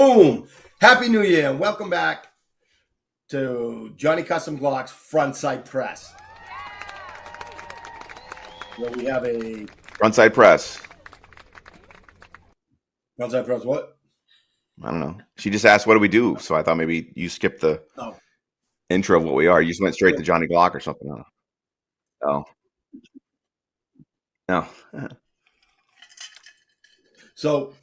Boom. Happy New Year and welcome back to Johnny Custom Glock's Frontside Press. Where we have a Frontside press. Frontside Press what? I don't know. She just asked, what do we do? So I thought maybe you skipped the intro of what we are. You just went straight to Johnny Glock or something. Oh. No. So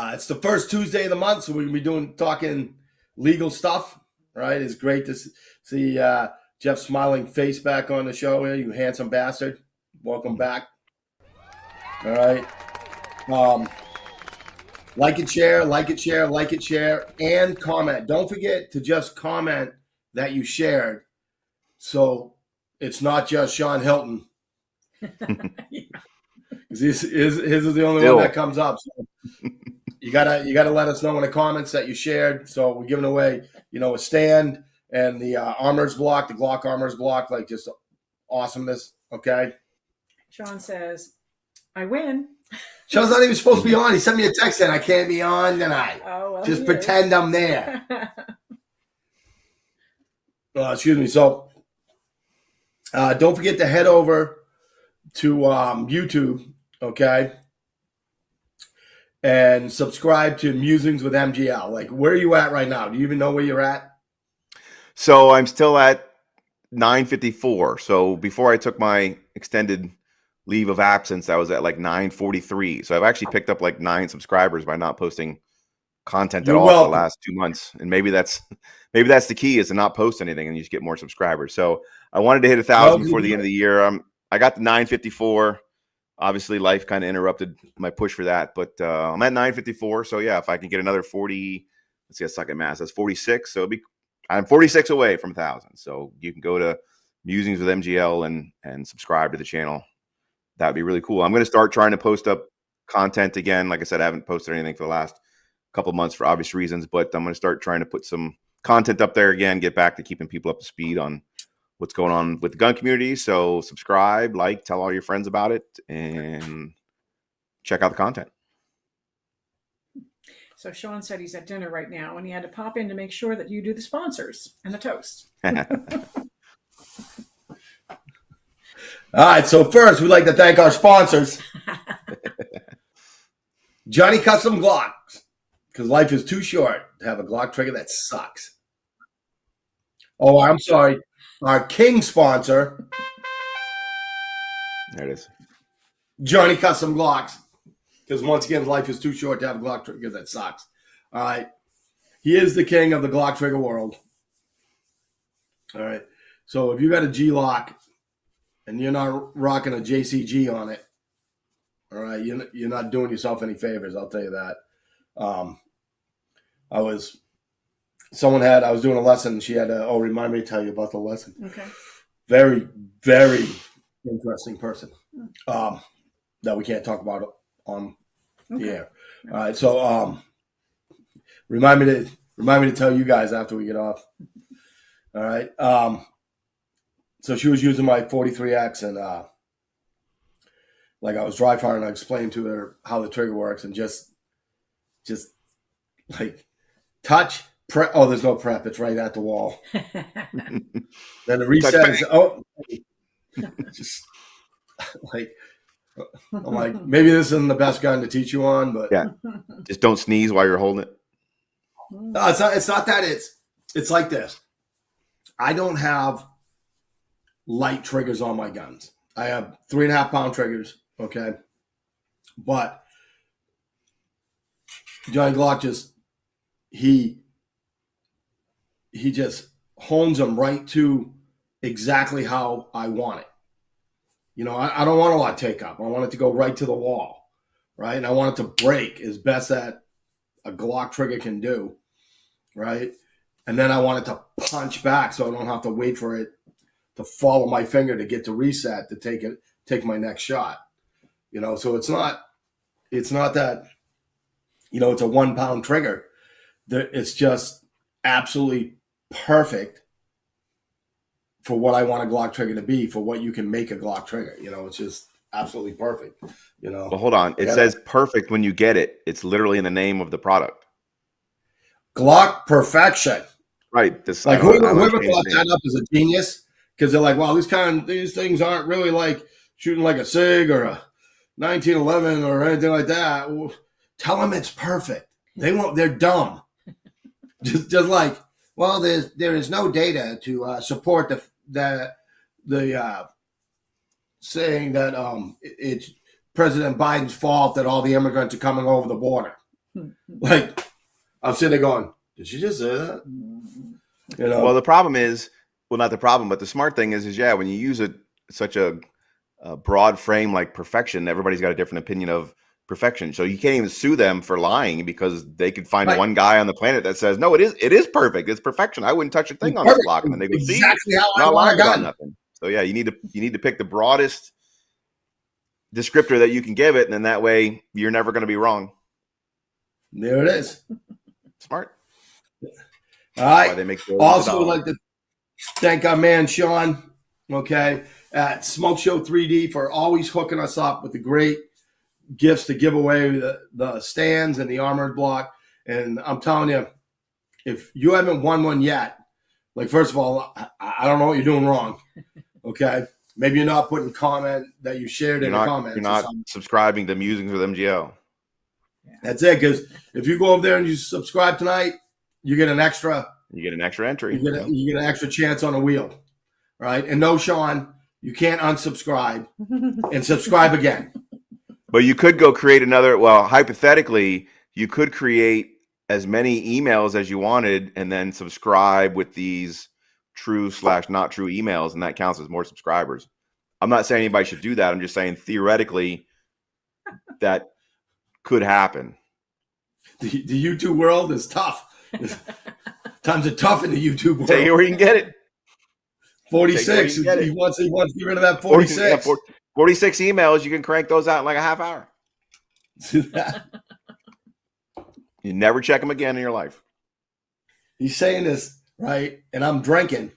it's the first Tuesday of the month, so we're going to be talking legal stuff, right? It's great to see Jeff's smiling face back on the show here, you handsome bastard. Welcome back. All right. Like it, share, and comment. Don't forget to just comment that you shared, so it's not just Sean Hilton. His is the only one that comes up. So you gotta let us know in the comments that you shared. So we're giving away, a stand and the armor's block, the Glock armor's block, like just awesomeness. Okay. Sean says, "I win." Sean's not even supposed to be on. He sent me a text saying I can't be on tonight. Oh, well, just pretend I'm there. Excuse me. So don't forget to head over to YouTube, okay, and subscribe to Musings with MGL. Like, where are you at right now? Do you even know where you're at? So I'm still at 954. So before I took my extended leave of absence, I was at like 943. So I've actually picked up like 9 subscribers by not posting content at all for the last 2 months. And maybe that's the key, is to not post anything and you just get more subscribers. So I wanted to hit 1,000 before the end of the year. I got the 954. Obviously, life kind of interrupted my push for that, but I'm at 954. So yeah, if I can get another 40, let's see, I suck at math. That's 46. So I'm 46 away from 1,000. So you can go to Musings with MGL and subscribe to the channel. That would be really cool. I'm going to start trying to post up content again. Like I said, I haven't posted anything for the last couple of months for obvious reasons, but I'm going to start trying to put some content up there again, get back to keeping people up to speed on what's going on with the gun community. So subscribe, tell all your friends about it, and check out the content. So Sean said he's at dinner right now, and he had to pop in to make sure that you do the sponsors and the toast. All right, so first, we'd like to thank our sponsors. Johnny Custom Glocks, because life is too short to have a Glock trigger that sucks. Oh, I'm sorry. Our king sponsor. There it is. Johnny Custom Glocks, because once again, life is too short to have a Glock trigger that sucks. All right. He is the king of the Glock trigger world. All right. So if you got a G-Lock and you're not rocking a JCG on it, all right, you're not doing yourself any favors, I'll tell you that. I was doing a lesson, and she had to, remind me to tell you about the lesson. Okay. Very, very interesting person that we can't talk about on the air. All right, so remind me to tell you guys after we get off. All right. So she was using my 43X, and I was dry firing, I explained to her how the trigger works, and just like touch, prep. Oh, there's no prep. It's right at the wall. Then the reset is, just like, I'm like, maybe this isn't the best gun to teach you on, but yeah, just don't sneeze while you're holding it. No, it's not that. It's like this. I don't have light triggers on my guns. I have 3.5 pound triggers. Okay. But Johnny Glock he just hones them right to exactly how I want it. I don't want a lot of take up. I want it to go right to the wall, right? And I want it to break as best that a Glock trigger can do, right? And then I want it to punch back so I don't have to wait for it to follow my finger to get to reset to take my next shot. So it's not that, it's a 1 pound trigger. It's just absolutely perfect for what I want a Glock trigger to be, for what you can make a Glock trigger. It's just absolutely perfect. Well, hold on. It says perfect when you get it. It's literally in the name of the product. Glock perfection. Right. This Like I don't whoever understand thought his name. that up is a genius, because they're like, well, these things aren't really like shooting like a SIG or a 1911 or anything like that. Well, tell them it's perfect. They won't. They're dumb. just like, well, there is no data to support the saying that it's President Biden's fault that all the immigrants are coming over the border. Like, I'm sitting there going, did she just say that? You know. Well, the problem is, well, not the problem, but the smart thing is yeah, when you use such a broad frame like perfection, everybody's got a different opinion of perfection. So you can't even sue them for lying because they could find Right. one guy on the planet that says, no, it is perfect. It's perfection. I wouldn't touch a thing on this block. And then they go, see, exactly how I not want lying a about gun. nothing. So yeah, you need to pick the broadest descriptor that you can give it, and then that way you're never going to be wrong. There it is. Smart. All Why right. they make Also, like to thank our man Sean, okay, at Smoke Show 3D for always hooking us up with the great gifts to give away, the stands and the armored block. And I'm telling you, if you haven't won one yet, like, first of all, I don't know what you're doing wrong. Okay. Maybe you're not putting comment that you shared in the comments. You're not subscribing to Musings with MGL. That's it. Because if you go over there and you subscribe tonight, you get an extra. You get an extra entry. You get an extra chance on a wheel. Right. And no, Sean, you can't unsubscribe and subscribe again. But you could go create another. Well, hypothetically, you could create as many emails as you wanted and then subscribe with these true/not true emails, and that counts as more subscribers. I'm not saying anybody should do that. I'm just saying theoretically that could happen. The YouTube world is tough. Times are tough in the YouTube world. Take it where you can get it. 46. He wants to get rid of that 46. 46 emails. You can crank those out in like a half hour. You never check them again in your life. He's saying this, right? And I'm drinking.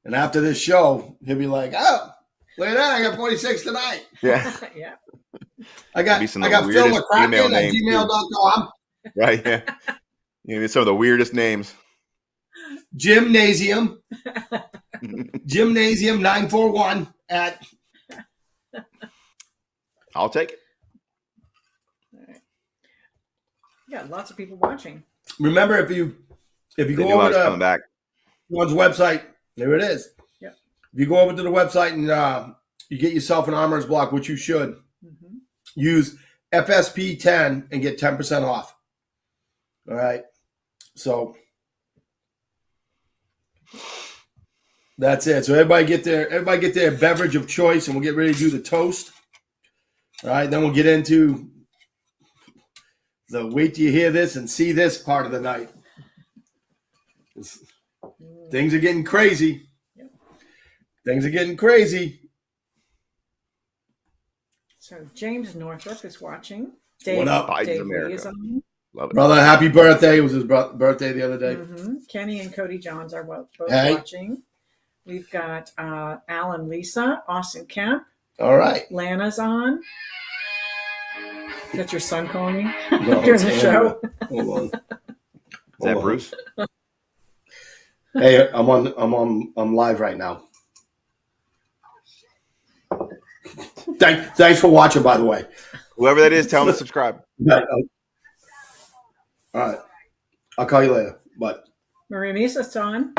And after this show, he'll be like, oh, look at that. I got 46 tonight. Yeah. Yeah. I got Phil McCracken at gmail.com. Right. Yeah. You know, some of the weirdest names. Gymnasium 941 at. I'll take it. All right. Yeah, lots of people watching. Remember, if you They go knew I over was to coming back. one's website, there it is. Yep. If you go over to the website and you get yourself an armor's block, which you should, use FSP10 and get 10% off. All right. So that's it. So everybody get their beverage of choice, and we'll get ready to do the toast. All right. Then we'll get into the wait till you hear this and see this part of the night. Things are getting crazy. Yep. Things are getting crazy. So James Northrop is watching. What up? Biden's America. Love it. Brother, happy birthday. It was his birthday the other day. Kenny and Cody Johns are both Hey. watching. We've got Alan, Lisa, Austin Kemp. All right. Lana's on. Is that your son calling you No, during the show? Hold on. Is that Bruce? Hey, I'm live right now. Thanks for watching, by the way. Whoever that is, tell them to subscribe. All right. I'll call you later. But Maria Misa's on.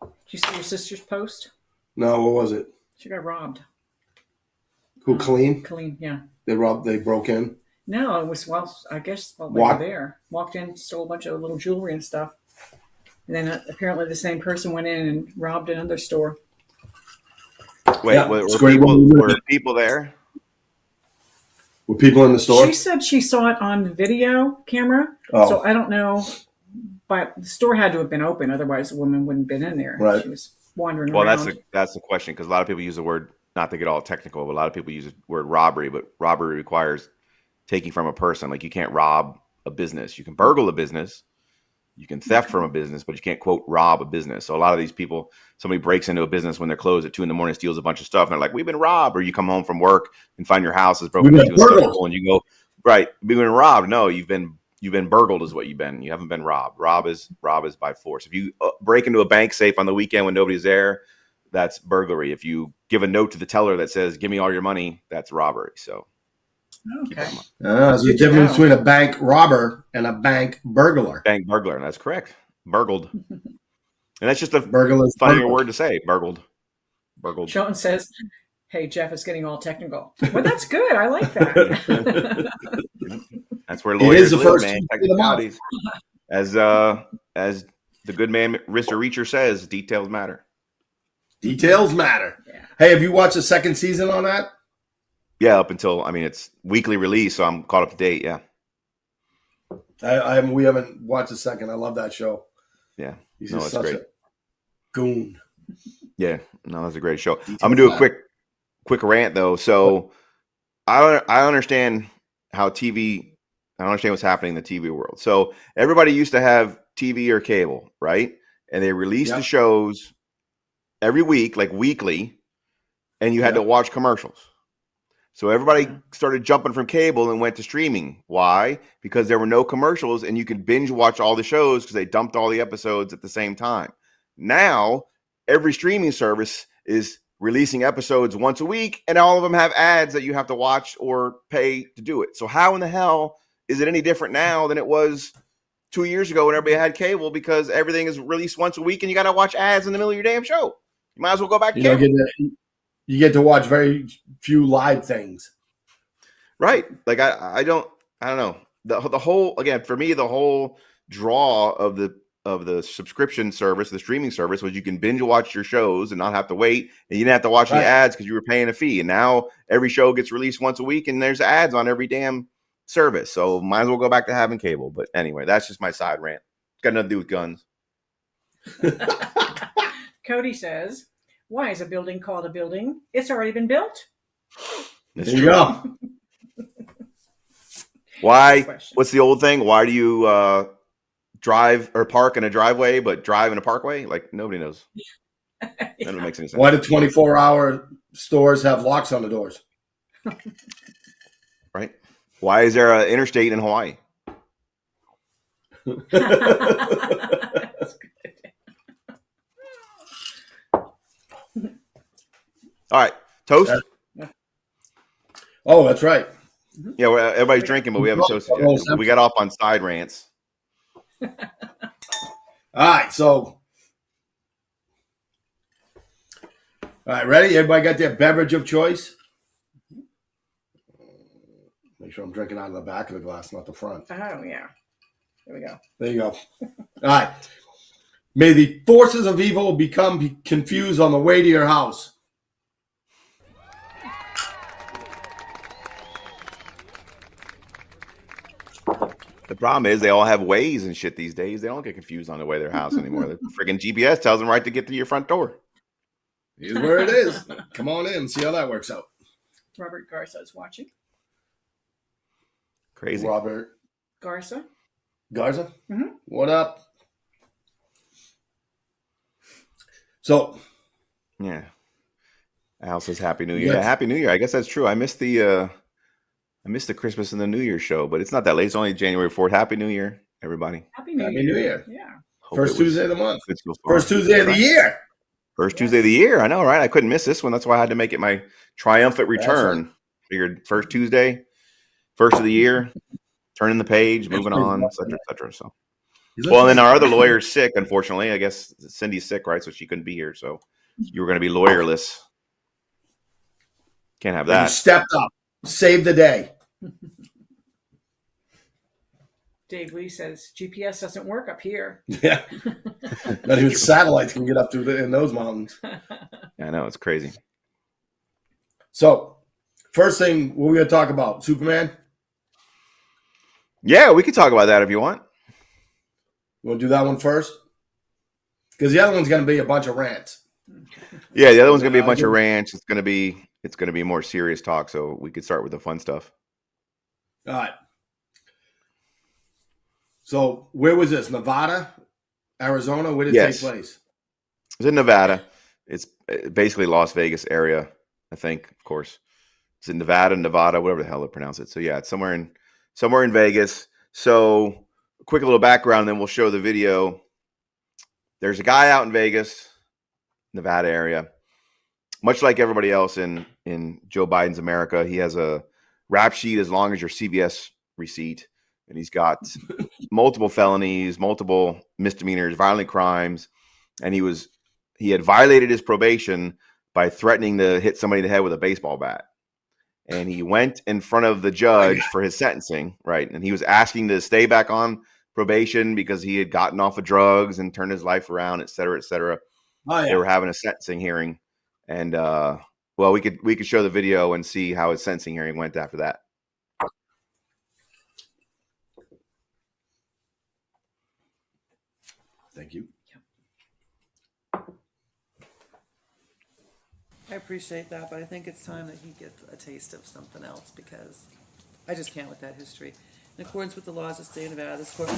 Did you see your sister's post? no, what was it? She got robbed. Who clean? Clean, yeah. They broke in. No, it was, well, I guess while they Walk- were there. Walked in, stole a bunch of little jewelry and stuff. And then apparently the same person went in and robbed another store. Wait, Yeah, were people there? Were people in the store? She said she saw it on the video camera. Oh. So I don't know. But the store had to have been open. Otherwise, the woman wouldn't have been in there. Right. She was wandering Well, around. that's the question, because a lot of people use the word, not to get all technical, but a lot of people use the word robbery, but robbery requires taking from a person. Like, you can't rob a business. You can burgle a business. You can theft from a business, but you can't, quote, rob a business. So a lot of these people, somebody breaks into a business when they're closed at 2 a.m, steals a bunch of stuff, and they're like, we've been robbed. Or you come home from work and find your house is broken into, and you go, right, we've been robbed. No, you've been You've been burgled, is what you've been. You haven't been robbed. Rob is by force. If you break into a bank safe on the weekend when nobody's there, that's burglary. If you give a note to the teller that says, "Give me all your money," that's robbery. So, Okay. There's a difference between a bank robber and a bank burglar. Bank burglar, that's correct. Burgled, and that's just a Burglar's funnier burglar. word to say. Burgled. Sean says, "Hey, Jeff is getting all technical." Well, that's good. I like that. That's where lawyers the live, first man. Tuesday of the month. Technicalities. As the good man Mr. Reacher says, details matter. Details matter. Yeah. Hey, have you watched the second season on that? Yeah, up until it's weekly release, so I'm caught up to date. Yeah, We haven't watched the second. I love that show. yeah. He's No, just it's such great. a goon. Yeah, no, that's a great show. Details I'm gonna do a matter. quick rant though. So I understand how TV. I understand what's happening in the TV world. So everybody used to have TV or cable, right? And they released the Yep. shows every week, like weekly, and you had to Yep. watch commercials. So everybody Yeah. started jumping from cable and went to streaming. Why? Because there were no commercials and you could binge watch all the shows because they dumped all the episodes at the same time. Now, every streaming service is releasing episodes once a week, and all of them have ads that you have to watch or pay to do it. So how in the hell is it any different now than it was 2 years ago when everybody had cable? Because everything is released once a week and you got to watch ads in the middle of your damn show. You might as well go back to You don't cable. you get to watch very few live things. Right. Like I don't know. The whole, again, for me, the whole draw of the subscription service, the streaming service, was you can binge watch your shows and not have to wait, and you didn't have to watch any Right. ads because you were paying a fee. And now every show gets released once a week and there's ads on every damn service. So might as well go back to having cable. But anyway, that's just my side rant. It's got nothing to do with guns. Cody says, "Why is a building called a building? It's already been built." It's There you true. go. Why? Question. What's the old thing? Why do you drive or park in a driveway but drive in a parkway? Like, nobody knows. None of it makes any sense. Why do 24-hour stores have locks on the doors? Right? Why is there an interstate in Hawaii? That's good. All right, toast. Oh, that's right. Yeah, well, everybody's drinking, but we haven't toasted yet. We got off on side rants. All right, so ready? Everybody got their beverage of choice? Make sure I'm drinking out of the back of the glass, not the front. Oh, yeah. Here we go. There you go. All right. May the forces of evil become confused on the way to your house. The problem is they all have ways and shit these days. They don't get confused on the way to their house anymore. The freaking GPS tells them right to get to your front door. Here's where it is. Come on in, see how that works out. Robert Garza is watching. Crazy. Robert Garza. Garza, Mhm. What up? So, Yeah. Al says Happy New Year. Yes. Yeah, Happy New Year. I guess that's true. I missed the Christmas and the New Year show, but it's not that late. It's only January 4th. Happy New Year, everybody. Happy New Happy Year. New Year. Yeah. Hope First it was Tuesday of the month. good so far. First Tuesday of the year. First Tuesday of the year. I know, right? I couldn't miss this one. That's why I had to make it my triumphant That's return. Figured first Tuesday, first of the year, turning the page, moving on, et cetera, et cetera. So, well, and then our other lawyer's sick, unfortunately. I guess Cindy's sick, right? So she couldn't be here. So you were going to be lawyerless. Can't have You that. stepped up, saved the day. Dave Lee says GPS doesn't work up here. Yeah, not even satellites can get up through in those mountains. Yeah, I know, it's crazy. So, first thing, what are we going to talk about? Superman? Yeah, we could talk about that if you want. You want to do that one first? Because the other one's going to be a bunch of rants. Yeah, the other one's gonna be a bunch of rants. It's gonna be more serious talk. So we could start with the fun stuff. All right. So, where was this? Nevada? Arizona? Where did it Yes. take place? It's in Nevada. It's basically Las Vegas area, I think. Of course, it's in Nevada, whatever the hell they pronounce it. So yeah, it's somewhere in Vegas. So, a quick little background, then we'll show the video. There's a guy out in Vegas, Nevada area, much like everybody else in Joe Biden's America. He has a rap sheet as long as your CVS receipt, and he's got multiple felonies, multiple misdemeanors, violent crimes, and he had violated his probation by threatening to hit somebody in the head with a baseball bat. And he went in front of the judge for his sentencing, right? And he was asking to stay back on probation because he had gotten off of drugs and turned his life around, et cetera, et cetera. Oh, yeah. They were having a sentencing hearing, and well, we could show the video and see how his sentencing hearing went after that. Thank you. I appreciate that, but I think it's time that he gets a taste of something else because I just can't with that history. In accordance with the laws of the state of Nevada, this court.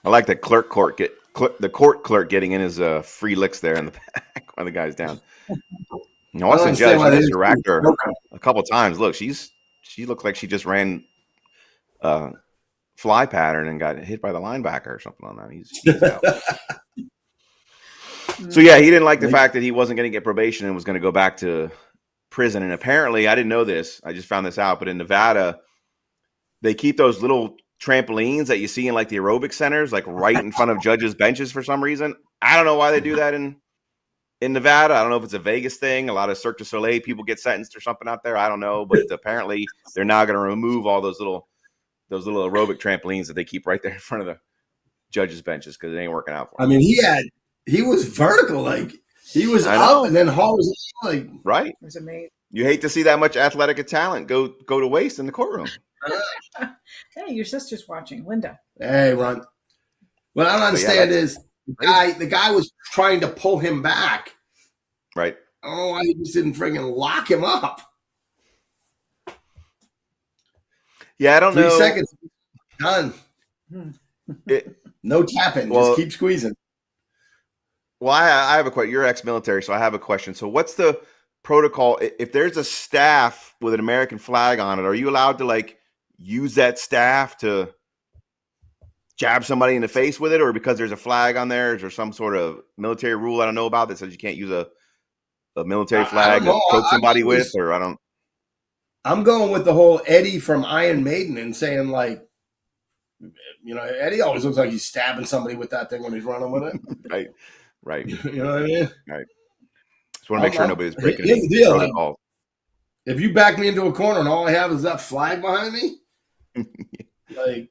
I like the the court clerk getting in his free licks there in the back while the guy's down. You Austin Judge has racked her a couple times. Look, she looks like she just ran fly pattern and got hit by the linebacker or something on that. He's out. So yeah, he didn't like the fact that he wasn't going to get probation and was going to go back to prison. And apparently, I didn't know this. I just found this out. But in Nevada, they keep those little trampolines that you see in like the aerobic centers, like right in front of judges' benches for some reason. I don't know why they do that in Nevada. I don't know if it's a Vegas thing. A lot of Cirque du Soleil people get sentenced or something out there. I don't know, but apparently they're now going to remove all those little aerobic trampolines that they keep right there in front of the judges' benches because it ain't working out for them. I mean, he was vertical, like he was up and then horizontal, like right. It was amazing. You hate to see that much athletic talent go to waste in the courtroom. Hey, your sister's watching, Linda. Hey, Ron. What I don't understand is the guy was trying to pull him back. Right. I don't know why he just didn't friggin' lock him up. Yeah, I don't know. 3 seconds. Done. No tapping. Just keep squeezing. Well, I have a question. You're ex-military, so I have a question. So what's the protocol? If there's a staff with an American flag on it, are you allowed to like use that staff to jab somebody in the face with it? Or because there's a flag on there, is there some sort of military rule I don't know about that says you can't use a military flag to poke somebody with? Or I don't. I'm going with the whole Eddie from Iron Maiden and saying like, you know, Eddie always looks like he's stabbing somebody with that thing when he's running with it. Right. You know what I mean? Right. Just want to make sure nobody's breaking the deal. protocol. If you back me into a corner and all I have is that flag behind me, like,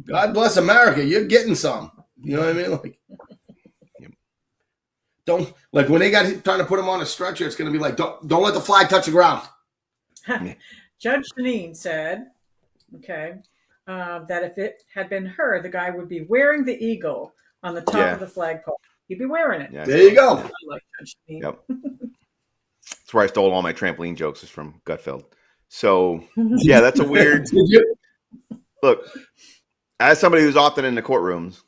God bless America, you're getting some. You know what I mean? Like, don't like when they got trying to put him on a stretcher. It's going to be like, don't let the flag touch the ground. Judge Janine said, that if it had been her, the guy would be wearing the eagle on the top of the flagpole. He'd be wearing it. Yeah, there you go. I like Judge Janine. Yep. That's where I stole all my trampoline jokes, is from Gutfeld. So yeah, that's a weird look. As somebody who's often in the courtrooms,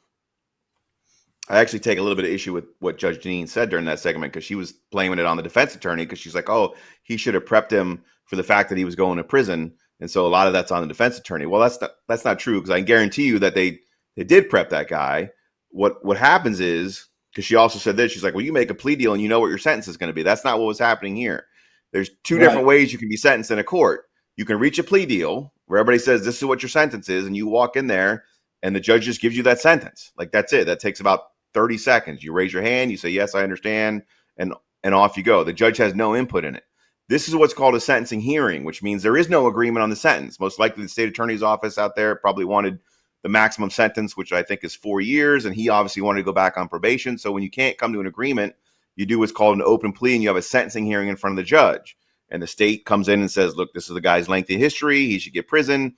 I actually take a little bit of issue with what Judge Janine said during that segment, because she was blaming it on the defense attorney, because she's like, oh, he should have prepped him for the fact that he was going to prison. And so a lot of that's on the defense attorney. Well, that's not true, because I can guarantee you that they did prep that guy. What happens is, because she also said this, she's like, well, you make a plea deal and you know what your sentence is going to be. That's not what was happening here. There's two different ways you can be sentenced in a court. You can reach a plea deal where everybody says this is what your sentence is, and you walk in there and the judge just gives you that sentence. Like, that's it. That takes about 30 seconds. You raise your hand, you say, yes, I understand, and off you go. The judge has no input in it. This is what's called a sentencing hearing, which means there is no agreement on the sentence. Most likely the state attorney's office out there probably wanted the maximum sentence, which I think is 4 years, and he obviously wanted to go back on probation. So when you can't come to an agreement, you do what's called an open plea, and you have a sentencing hearing in front of the judge. And the state comes in and says, look, this is the guy's lengthy history. He should get prison.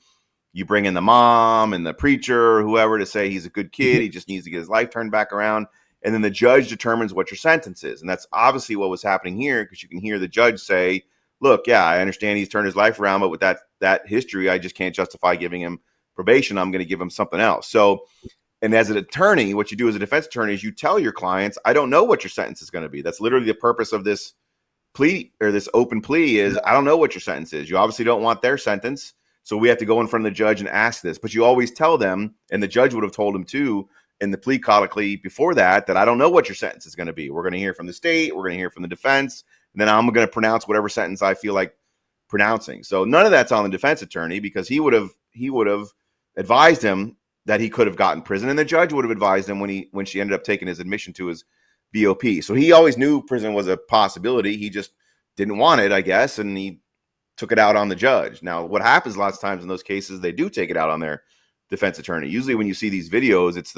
You bring in the mom and the preacher or whoever to say he's a good kid. He just needs to get his life turned back around. and then the judge determines what your sentence is. And that's obviously what was happening here, because you can hear the judge say, look, yeah, I understand he's turned his life around, but with that history, I just can't justify giving him probation. I'm going to give him something else. So, and as an attorney, what you do as a defense attorney is you tell your clients, I don't know what your sentence is going to be. That's literally the purpose of this plea, or this open plea, is I don't know what your sentence is. You obviously don't want their sentence. So we have to go in front of the judge and ask this. But you always tell them, and the judge would have told him too, in the plea colloquy before that I don't know what your sentence is going to be. We're going to hear from the state. We're going to hear from the defense. And then I'm going to pronounce whatever sentence I feel like pronouncing. So none of that's on the defense attorney, because he would have advised him that he could have gotten prison, and the judge would have advised him when she ended up taking his admission to his BOP. So he always knew prison was a possibility. He just didn't want it, I guess, and he took it out on the judge. Now, what happens lots of times in those cases, they do take it out on their defense attorney. Usually when you see these videos, it's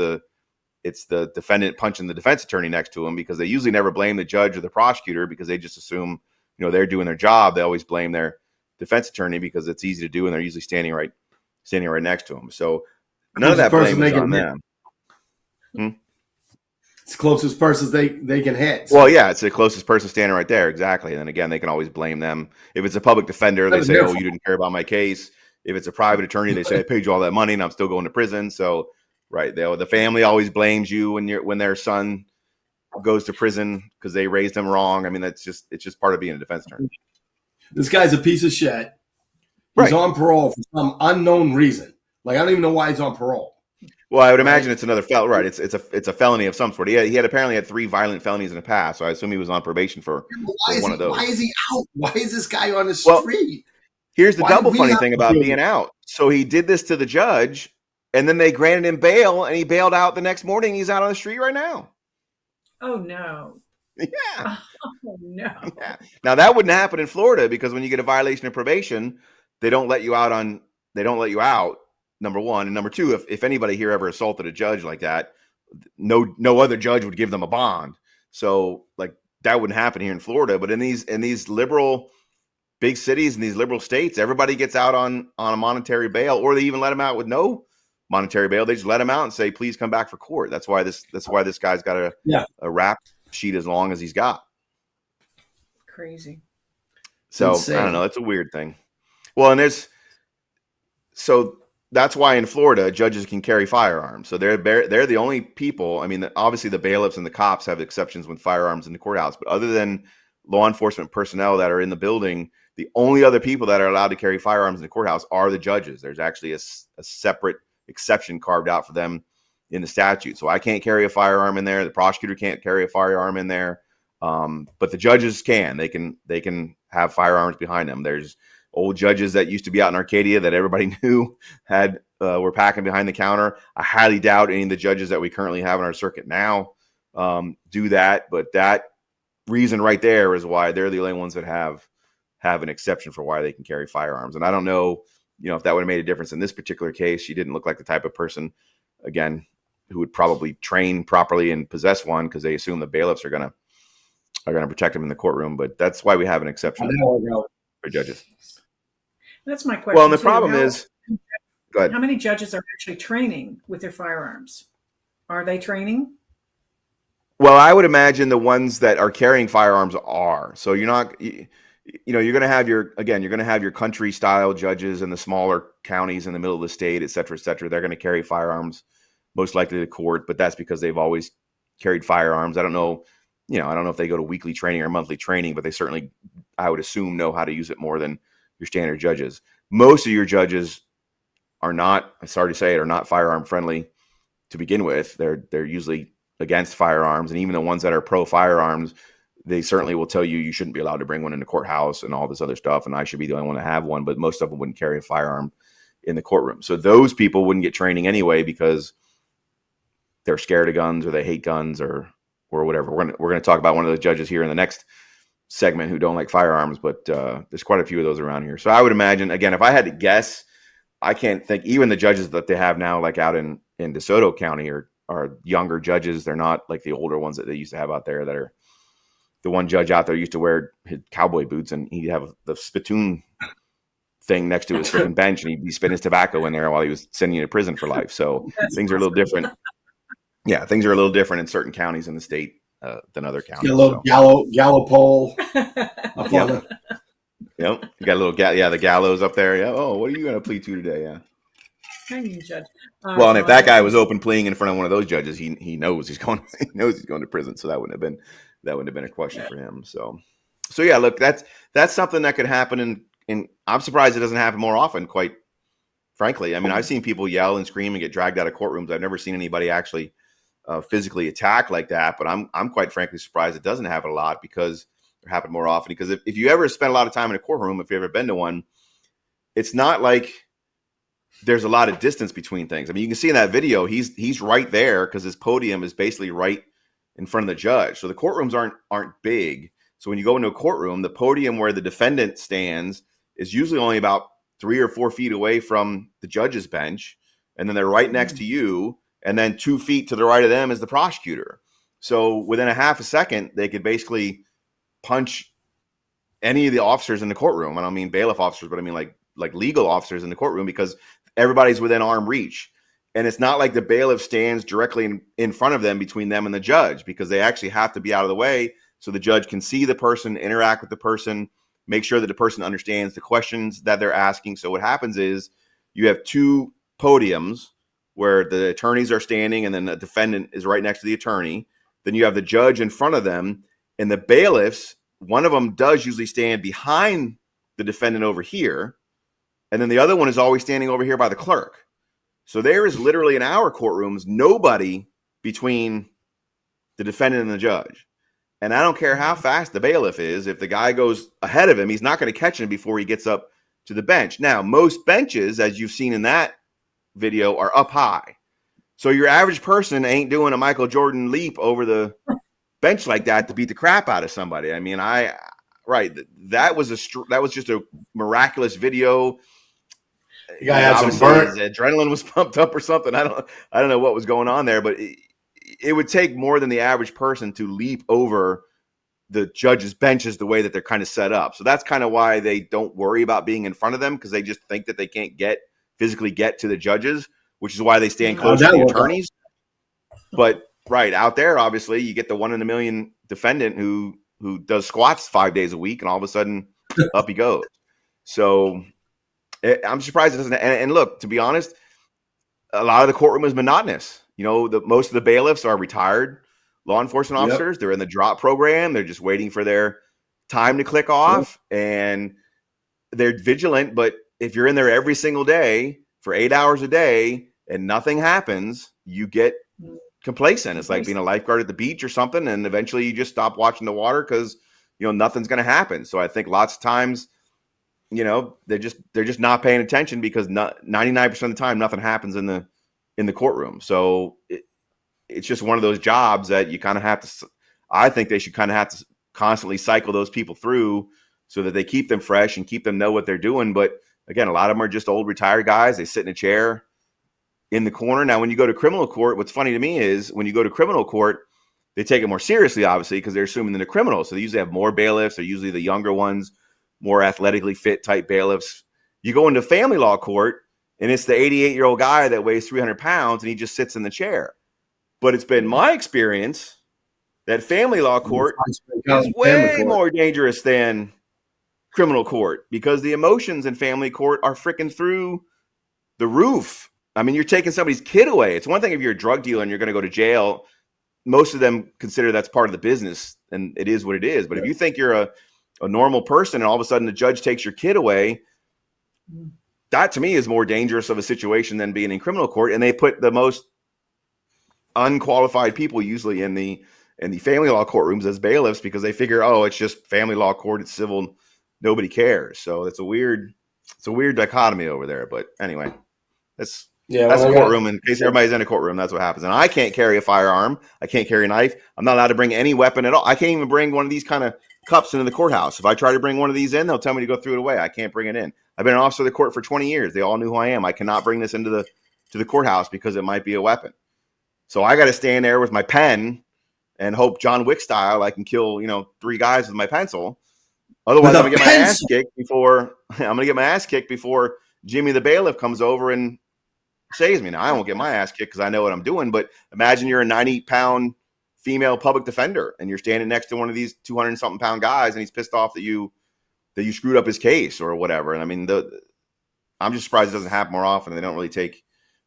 the defendant punching the defense attorney next to him, because they usually never blame the judge or the prosecutor, because they just assume, they're doing their job. They always blame their defense attorney because it's easy to do, and they're usually standing right next to him. So none of that blame is on them. It's the closest person they can hit. Well, yeah, it's the closest person standing right there. Exactly. And then again, they can always blame them. If it's a public defender, they say, oh, you didn't care about my case. If it's a private attorney, they say, I paid you all that money and I'm still going to prison. So, right. The family always blames you when their son goes to prison because they raised him wrong. I mean, it's just part of being a defense attorney. This guy's a piece of shit. He's on parole for some unknown reason. Like, I don't even know why he's on parole. Well, I would imagine it's another felony, right? It's a felony of some sort. He had apparently had 3 violent felonies in the past, so I assume he was on probation for one of those. Why is he out? Why is this guy on the street? Here's the double funny thing about being out. So he did this to the judge, and then they granted him bail, and he bailed out the next morning. He's out on the street right now. Oh no! Yeah. Oh no! Yeah. Now that wouldn't happen in Florida, because when you get a violation of probation, they don't let you out. Number one, and number two, if anybody here ever assaulted a judge like that, no other judge would give them a bond. So like that wouldn't happen here in Florida. But in these liberal big cities and these liberal states, everybody gets out on a monetary bail, or they even let them out with no monetary bail. They just let him out and say, please come back for court. That's why this guy's got a rap sheet as long as he's got. Crazy. So I don't know. It's a weird thing. Well, and that's why in Florida, judges can carry firearms. So they're the only people. I mean, obviously the bailiffs and the cops have exceptions with firearms in the courthouse, but other than law enforcement personnel that are in the building, the only other people that are allowed to carry firearms in the courthouse are the judges. There's actually a separate exception carved out for them in the statute. So I can't carry a firearm in there. The prosecutor can't carry a firearm in there. But the judges can. They can have firearms behind them. There's old judges that used to be out in Arcadia that everybody knew were packing behind the counter. I highly doubt any of the judges that we currently have in our circuit now do that. But that reason right there is why they're the only ones that have an exception for why they can carry firearms. And I don't know, if that would have made a difference in this particular case. She didn't look like the type of person, again, who would probably train properly and possess one, because they assume the bailiffs are going to protect them in the courtroom. But that's why we have an exception for judges. That's my question. Well, and the problem is, go ahead. How many judges are actually training with their firearms? Are they training? Well, I would imagine the ones that are carrying firearms are. So you're not, you're going to have you're going to have your country style judges in the smaller counties in the middle of the state, et cetera, et cetera. They're going to carry firearms most likely to court, but that's because they've always carried firearms. I don't know if they go to weekly training or monthly training, but they certainly, I would assume, know how to use it more than your standard judges. Most of your judges are not, I'm sorry to say it, are not firearm friendly to begin with. They're usually against firearms, and even the ones that are pro firearms, they certainly will tell you shouldn't be allowed to bring one in the courthouse and all this other stuff, and I should be the only one to have one, but most of them wouldn't carry a firearm in the courtroom. So those people wouldn't get training anyway because they're scared of guns or they hate guns or whatever. We're going to talk about one of those judges here in the next segment who don't like firearms, but there's quite a few of those around here. So I would imagine, again, if I had to guess, I can't think, even the judges that they have now, like out in DeSoto County, are younger judges. They're not like the older ones that they used to have out there. That are the one judge out there used to wear his cowboy boots, and he'd have the spittoon thing next to his freaking bench, and he'd be spitting his tobacco in there while he was sending you to prison for life. So things are a little different Yeah, things are a little different in certain counties in the state than other Get counties. a little gallow pole up on it. Yep. You got a little the gallows up there. Yeah. Oh, what are you going to plead to today? Yeah. Hanging judge. Well, and if that guy was Yes. open pleading in front of one of those judges, he knows he's going to prison. So that wouldn't have been a question for him. So yeah, look, that's something that could happen, and I'm surprised it doesn't happen more often. Quite frankly, I mean, I've seen people yell and scream and get dragged out of courtrooms. I've never seen anybody actually physically attack like that. But I'm quite frankly surprised it doesn't happen a lot because it happen more often. Because if you ever spend a lot of time in a courtroom, if you've ever been to one, it's not like there's a lot of distance between things. I mean, you can see in that video, he's right there because his podium is basically right in front of the judge. So the courtrooms aren't big. So when you go into a courtroom, the podium where the defendant stands is usually only about 3 or 4 feet away from the judge's bench. And then they're right next to you. And then 2 feet to the right of them is the prosecutor. So within a half a second, they could basically punch any of the officers in the courtroom. I don't mean bailiff officers, but I mean like legal officers in the courtroom, because everybody's within arm reach. And it's not like the bailiff stands directly in front of them, between them and the judge, because they actually have to be out of the way so the judge can see the person, interact with the person, make sure that the person understands the questions that they're asking. So what happens is you have 2 podiums where the attorneys are standing and then the defendant is right next to the attorney. Then you have the judge in front of them, and the bailiffs, one of them does usually stand behind the defendant over here. And then the other one is always standing over here by the clerk. So there is literally in our courtrooms nobody between the defendant and the judge. And I don't care how fast the bailiff is. If the guy goes ahead of him, he's not going to catch him before he gets up to the bench. Now, most benches, as you've seen in that video, are up high. So your average person ain't doing a Michael Jordan leap over the bench like that to beat the crap out of somebody. I mean, that was just a miraculous video. The guy had some burnt. His adrenaline was pumped up or something. I don't know what was going on there, but it would take more than the average person to leap over the judge's benches the way that they're kind of set up. So that's kind of why they don't worry about being in front of them, because they just think that they can't physically get to the judges, which is why they stand close to the attorneys. But right out there, obviously, you get the 1 in a million defendant who does squats 5 days a week, and all of a sudden up he goes. So I'm surprised it doesn't. And look, to be honest, a lot of the courtroom is monotonous. You know, most of the bailiffs are retired law enforcement officers. Yep. They're in the drop program. They're just waiting for their time to click off, and they're vigilant. But if you're in there every single day for 8 hours a day and nothing happens, you get complacent. It's like being a lifeguard at the beach or something, and eventually you just stop watching the water because nothing's going to happen. So I think lots of times, they're just not paying attention, because 99% of the time nothing happens in the courtroom. So it's just one of those jobs that you kind of have to. I think they should kind of have to constantly cycle those people through so that they keep them fresh and keep them know what they're doing. But again, a lot of them are just old retired guys. They sit in a chair in the corner. Now, when you go to criminal court, what's funny to me is when you go to criminal court, they take it more seriously, obviously, because they're assuming they're criminals. So they usually have more bailiffs. They're usually the younger ones, more athletically fit type bailiffs. You go into family law court, and it's the 88-year-old guy that weighs 300 pounds, and he just sits in the chair. But it's been my experience that family law court is way more dangerous than criminal court, because the emotions in family court are freaking through the roof. I mean, you're taking somebody's kid away. It's one thing if you're a drug dealer and you're going to go to jail. Most of them consider that's part of the business, and it is what it is. But if you think you're a normal person and all of a sudden the judge takes your kid away, that to me is more dangerous of a situation than being in criminal court. And they put the most unqualified people usually in the family law courtrooms as bailiffs, because they figure, it's just family law court, it's civil, nobody cares. So it's a weird dichotomy over there. But anyway, that's a courtroom. In case everybody's in a courtroom, that's what happens. And I can't carry a firearm. I can't carry a knife. I'm not allowed to bring any weapon at all. I can't even bring one of these kind of cups into the courthouse. If I try to bring one of these in, they'll tell me to go throw it away. I can't bring it in. I've been an officer of the court for 20 years. They all knew who I am. I cannot bring this into the courthouse because it might be a weapon. So I got to stand there with my pen and hope John Wick style I can kill 3 guys with my pencil. Otherwise, I'm gonna get my ass kicked before Jimmy the bailiff comes over and saves me. Now I won't get my ass kicked because I know what I'm doing. But imagine you're a 90-pound female public defender and you're standing next to one of these 200-something pound guys, and he's pissed off that you screwed up his case or whatever. And I mean, I'm just surprised it doesn't happen more often. They don't really take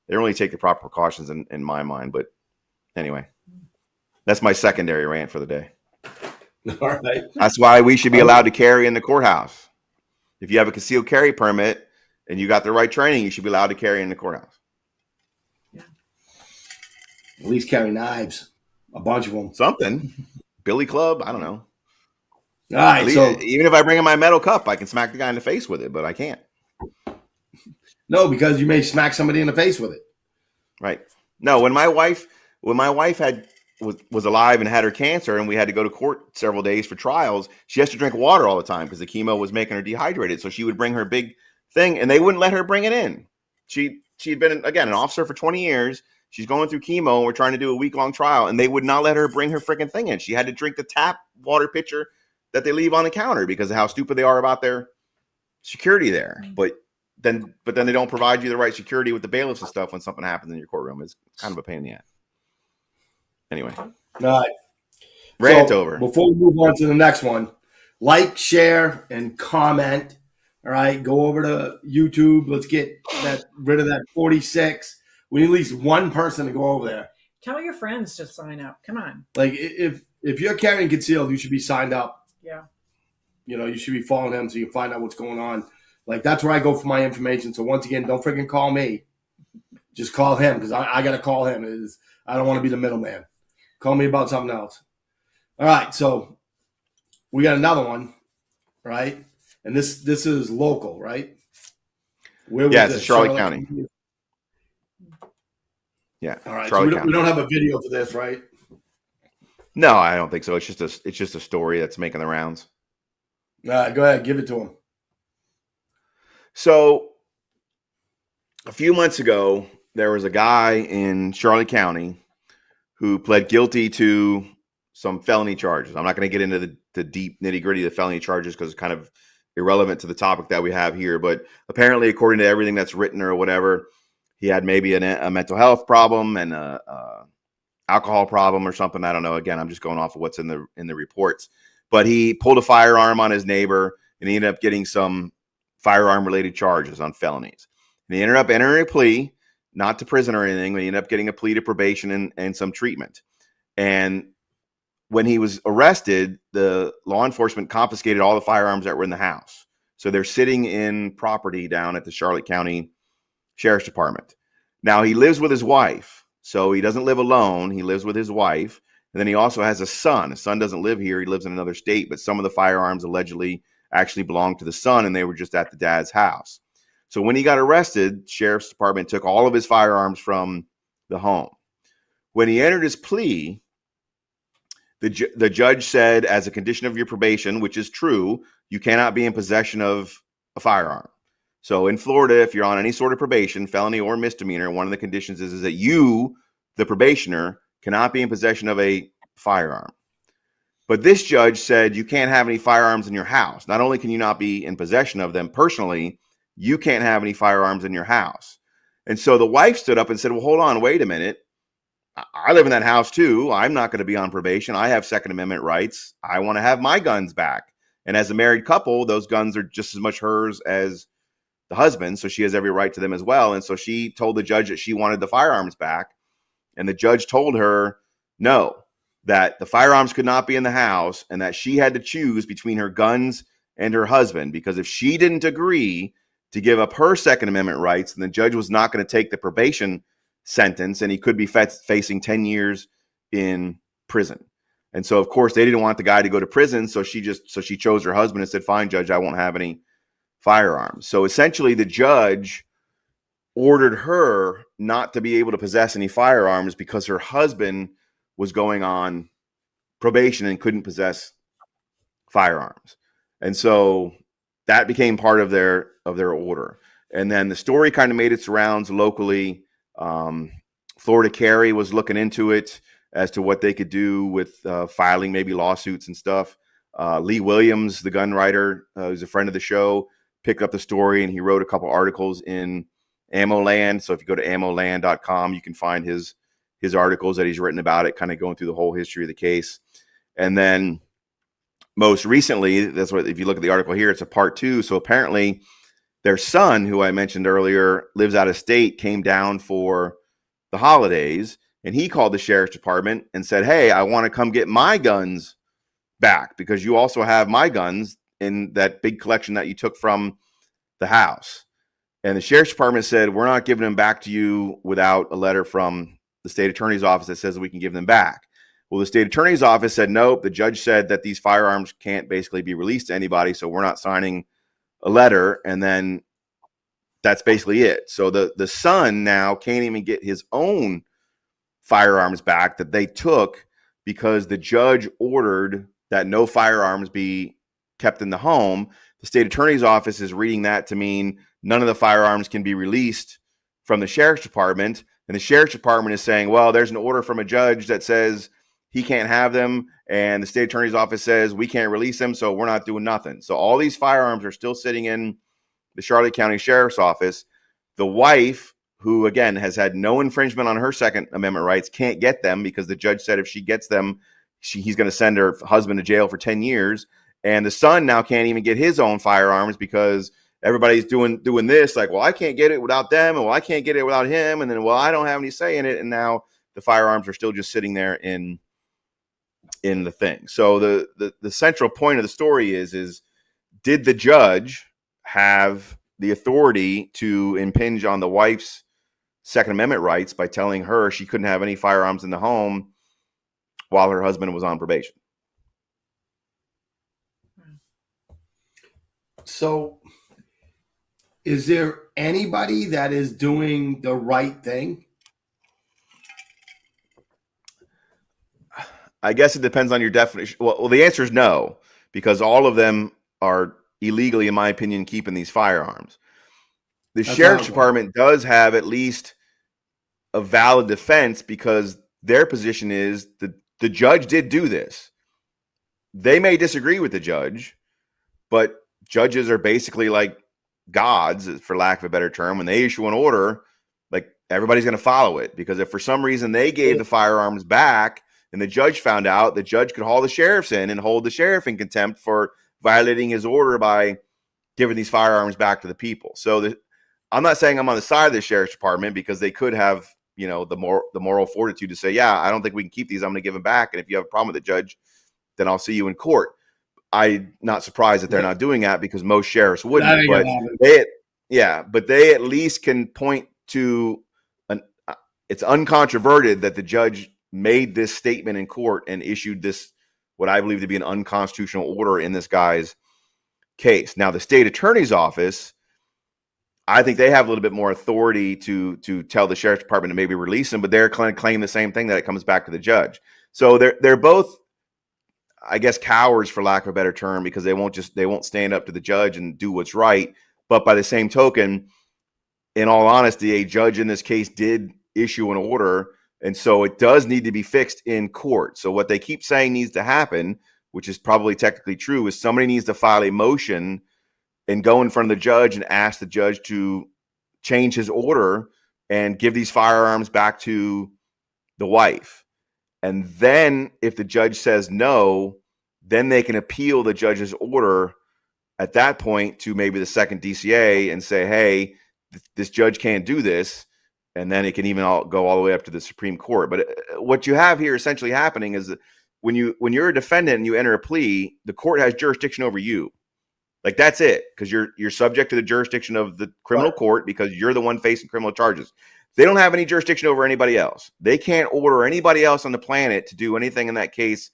the proper precautions in my mind. But anyway, that's my secondary rant for the day. All right. That's why we should be allowed to carry in the courthouse. If you have a concealed carry permit and you got the right training, you should be allowed to carry in the courthouse. At least carry knives, a bunch of them. Something. Billy Club, I don't know. All right, so even if I bring in my metal cup, I can smack the guy in the face with it, but I can't. no, because you may smack somebody in the face with it. Right. No, when my wife was alive and had her cancer and we had to go to court several days for trials, she has to drink water all the time because the chemo was making her dehydrated. So she would bring her big thing and they wouldn't let her bring it in. She'd been, again, an officer for 20 years. She's going through chemo and we're trying to do a week-long trial and they would not let her bring her freaking thing in. She had to drink the tap water pitcher that they leave on the counter because of how stupid they are about their security there. But then they don't provide you the right security with the bailiffs and stuff when something happens in your courtroom. It's kind of a pain in the ass. Anyway. All right. Rant over. Before we move on to the next one, like, share, and comment. All right. Go over to YouTube. Let's get rid of that 46. We need at least one person to go over there. Tell your friends to sign up. Come on. Like if you're carrying concealed, you should be signed up. Yeah. You know, you should be following him so you can find out what's going on. Like that's where I go for my information. So once again, don't freaking call me. Just call him because I got to call him. I don't want to be the middleman. Call me about something else. All right. So we got another one, right? And this is local, right? Where was it's this? Charlotte County. Yeah. All right. Charlotte So we don't have a video for this, right? No, I don't think so. It's just a story that's making the rounds. Go ahead. Give it to him. So a few months ago, there was a guy in Charlotte County who pled guilty to some felony charges. I'm not going to get into the deep nitty-gritty of the felony charges because it's kind of irrelevant to the topic that we have here. But apparently, according to everything that's written or whatever, he had maybe a mental health problem and a alcohol problem or something. I don't know. Again, I'm just going off of what's in the reports. But he pulled a firearm on his neighbor and he ended up getting some firearm-related charges on felonies. And he ended up entering a plea, not to prison or anything, but he ended up getting a plea to probation and some treatment. And when he was arrested, the law enforcement confiscated all the firearms that were in the house. So they're sitting in property down at the Charlotte County Sheriff's Department. Now, he lives with his wife, so he doesn't live alone. He lives with his wife. And then he also has a son. His son doesn't live here. He lives in another state, but some of the firearms allegedly actually belonged to the son, and they were just at the dad's house. So when he got arrested, Sheriff's Department took all of his firearms from the home. When he entered his plea, the judge said, as a condition of your probation, which is true, you cannot be in possession of a firearm. So in Florida, if you're on any sort of probation, felony or misdemeanor, one of the conditions is that you, the probationer, cannot be in possession of a firearm. But this judge said you can't have any firearms in your house. Not only can you not be in possession of them personally, you can't have any firearms in your house. And so the wife stood up and said, well, hold on, wait a minute. I live in that house too. I'm not going to be on probation. I have Second Amendment rights. I want to have my guns back. And as a married couple, those guns are just as much hers as the husband. So she has every right to them as well. And so she told the judge that she wanted the firearms back. And the judge told her, no, that the firearms could not be in the house and that she had to choose between her guns and her husband. Because if she didn't agree to give up her Second Amendment rights, then the judge was not going to take the probation sentence and he could be facing 10 years in prison. And so, of course, they didn't want the guy to go to prison. So she chose her husband and said, fine, judge, I won't have any firearms. So essentially the judge ordered her not to be able to possess any firearms because her husband was going on probation and couldn't possess firearms. And so that became part of their order. And then the story kind of made its rounds locally. Florida Carry was looking into it as to what they could do with filing maybe lawsuits and stuff. Lee Williams, the gun writer, who's a friend of the show, picked up the story and he wrote a couple articles in AmmoLand. So if you go to ammoland.com, you can find his articles that he's written about it, kind of going through the whole history of the case. And then most recently, that's what, if you look at the article here, it's a part 2. So apparently their son, who I mentioned earlier, lives out of state, came down for the holidays, and he called the sheriff's department and said, hey, I want to come get my guns back because you also have my guns in that big collection that you took from the house. And the sheriff's department said, we're not giving them back to you without a letter from the state attorney's office that says we can give them back. Well, the state attorney's office said, nope. The judge said that these firearms can't basically be released to anybody, so we're not signing a letter. And then that's basically it. So the son now can't even get his own firearms back that they took because the judge ordered that no firearms be kept in the home. The state attorney's office is reading that to mean none of the firearms can be released from the sheriff's department. And the sheriff's department is saying, well, there's an order from a judge that says he can't have them. And the state attorney's office says we can't release them, so we're not doing nothing. So all these firearms are still sitting in the Charlotte County Sheriff's Office. The wife, who again has had no infringement on her Second Amendment rights, can't get them because the judge said if she gets them, he's going to send her husband to jail for 10 years. And the son now can't even get his own firearms because everybody's doing this. Like, well, I can't get it without them, and well, I can't get it without him, and then, well, I don't have any say in it. And now the firearms are still just sitting there in the thing. So the central point of the story is did the judge have the authority to impinge on the wife's Second Amendment rights by telling her she couldn't have any firearms in the home while her husband was on probation? So is there anybody that is doing the right thing? I guess it depends on your definition. Well, the answer is no, because all of them are illegally, in my opinion, keeping these firearms. The sheriff's department does have at least a valid defense because their position is that the judge did do this. They may disagree with the judge, but judges are basically like gods, for lack of a better term. When they issue an order, like everybody's going to follow it, because if for some reason they gave the firearms back and the judge found out, the judge could haul the sheriffs in and hold the sheriff in contempt for violating his order by giving these firearms back to the people. So I'm not saying I'm on the side of the sheriff's department, because they could have, the moral fortitude to say, yeah, I don't think we can keep these. I'm going to give them back. And if you have a problem with the judge, then I'll see you in court. I'm not surprised that they're not doing that, because most sheriffs wouldn't. But they at least can point to it's uncontroverted that the judge made this statement in court and issued this, what I believe to be an unconstitutional order in this guy's case. Now, the state attorney's office, I think they have a little bit more authority to tell the sheriff's department to maybe release them, but they're claiming the same thing, that it comes back to the judge. So they're both, I guess, cowards, for lack of a better term, because they won't stand up to the judge and do what's right. But by the same token, in all honesty, a judge in this case did issue an order, and so it does need to be fixed in court. So what they keep saying needs to happen, which is probably technically true, is somebody needs to file a motion and go in front of the judge and ask the judge to change his order and give these firearms back to the wife. And then if the judge says no, then they can appeal the judge's order at that point to maybe the second DCA and say, hey, this judge can't do this. And then it can even go all the way up to the Supreme Court. But what you have here essentially happening is that when you're a defendant and you enter a plea, the court has jurisdiction over you. Like, that's it, because you're subject to the jurisdiction of the criminal court because you're the one facing criminal charges. They don't have any jurisdiction over anybody else. They can't order anybody else on the planet to do anything in that case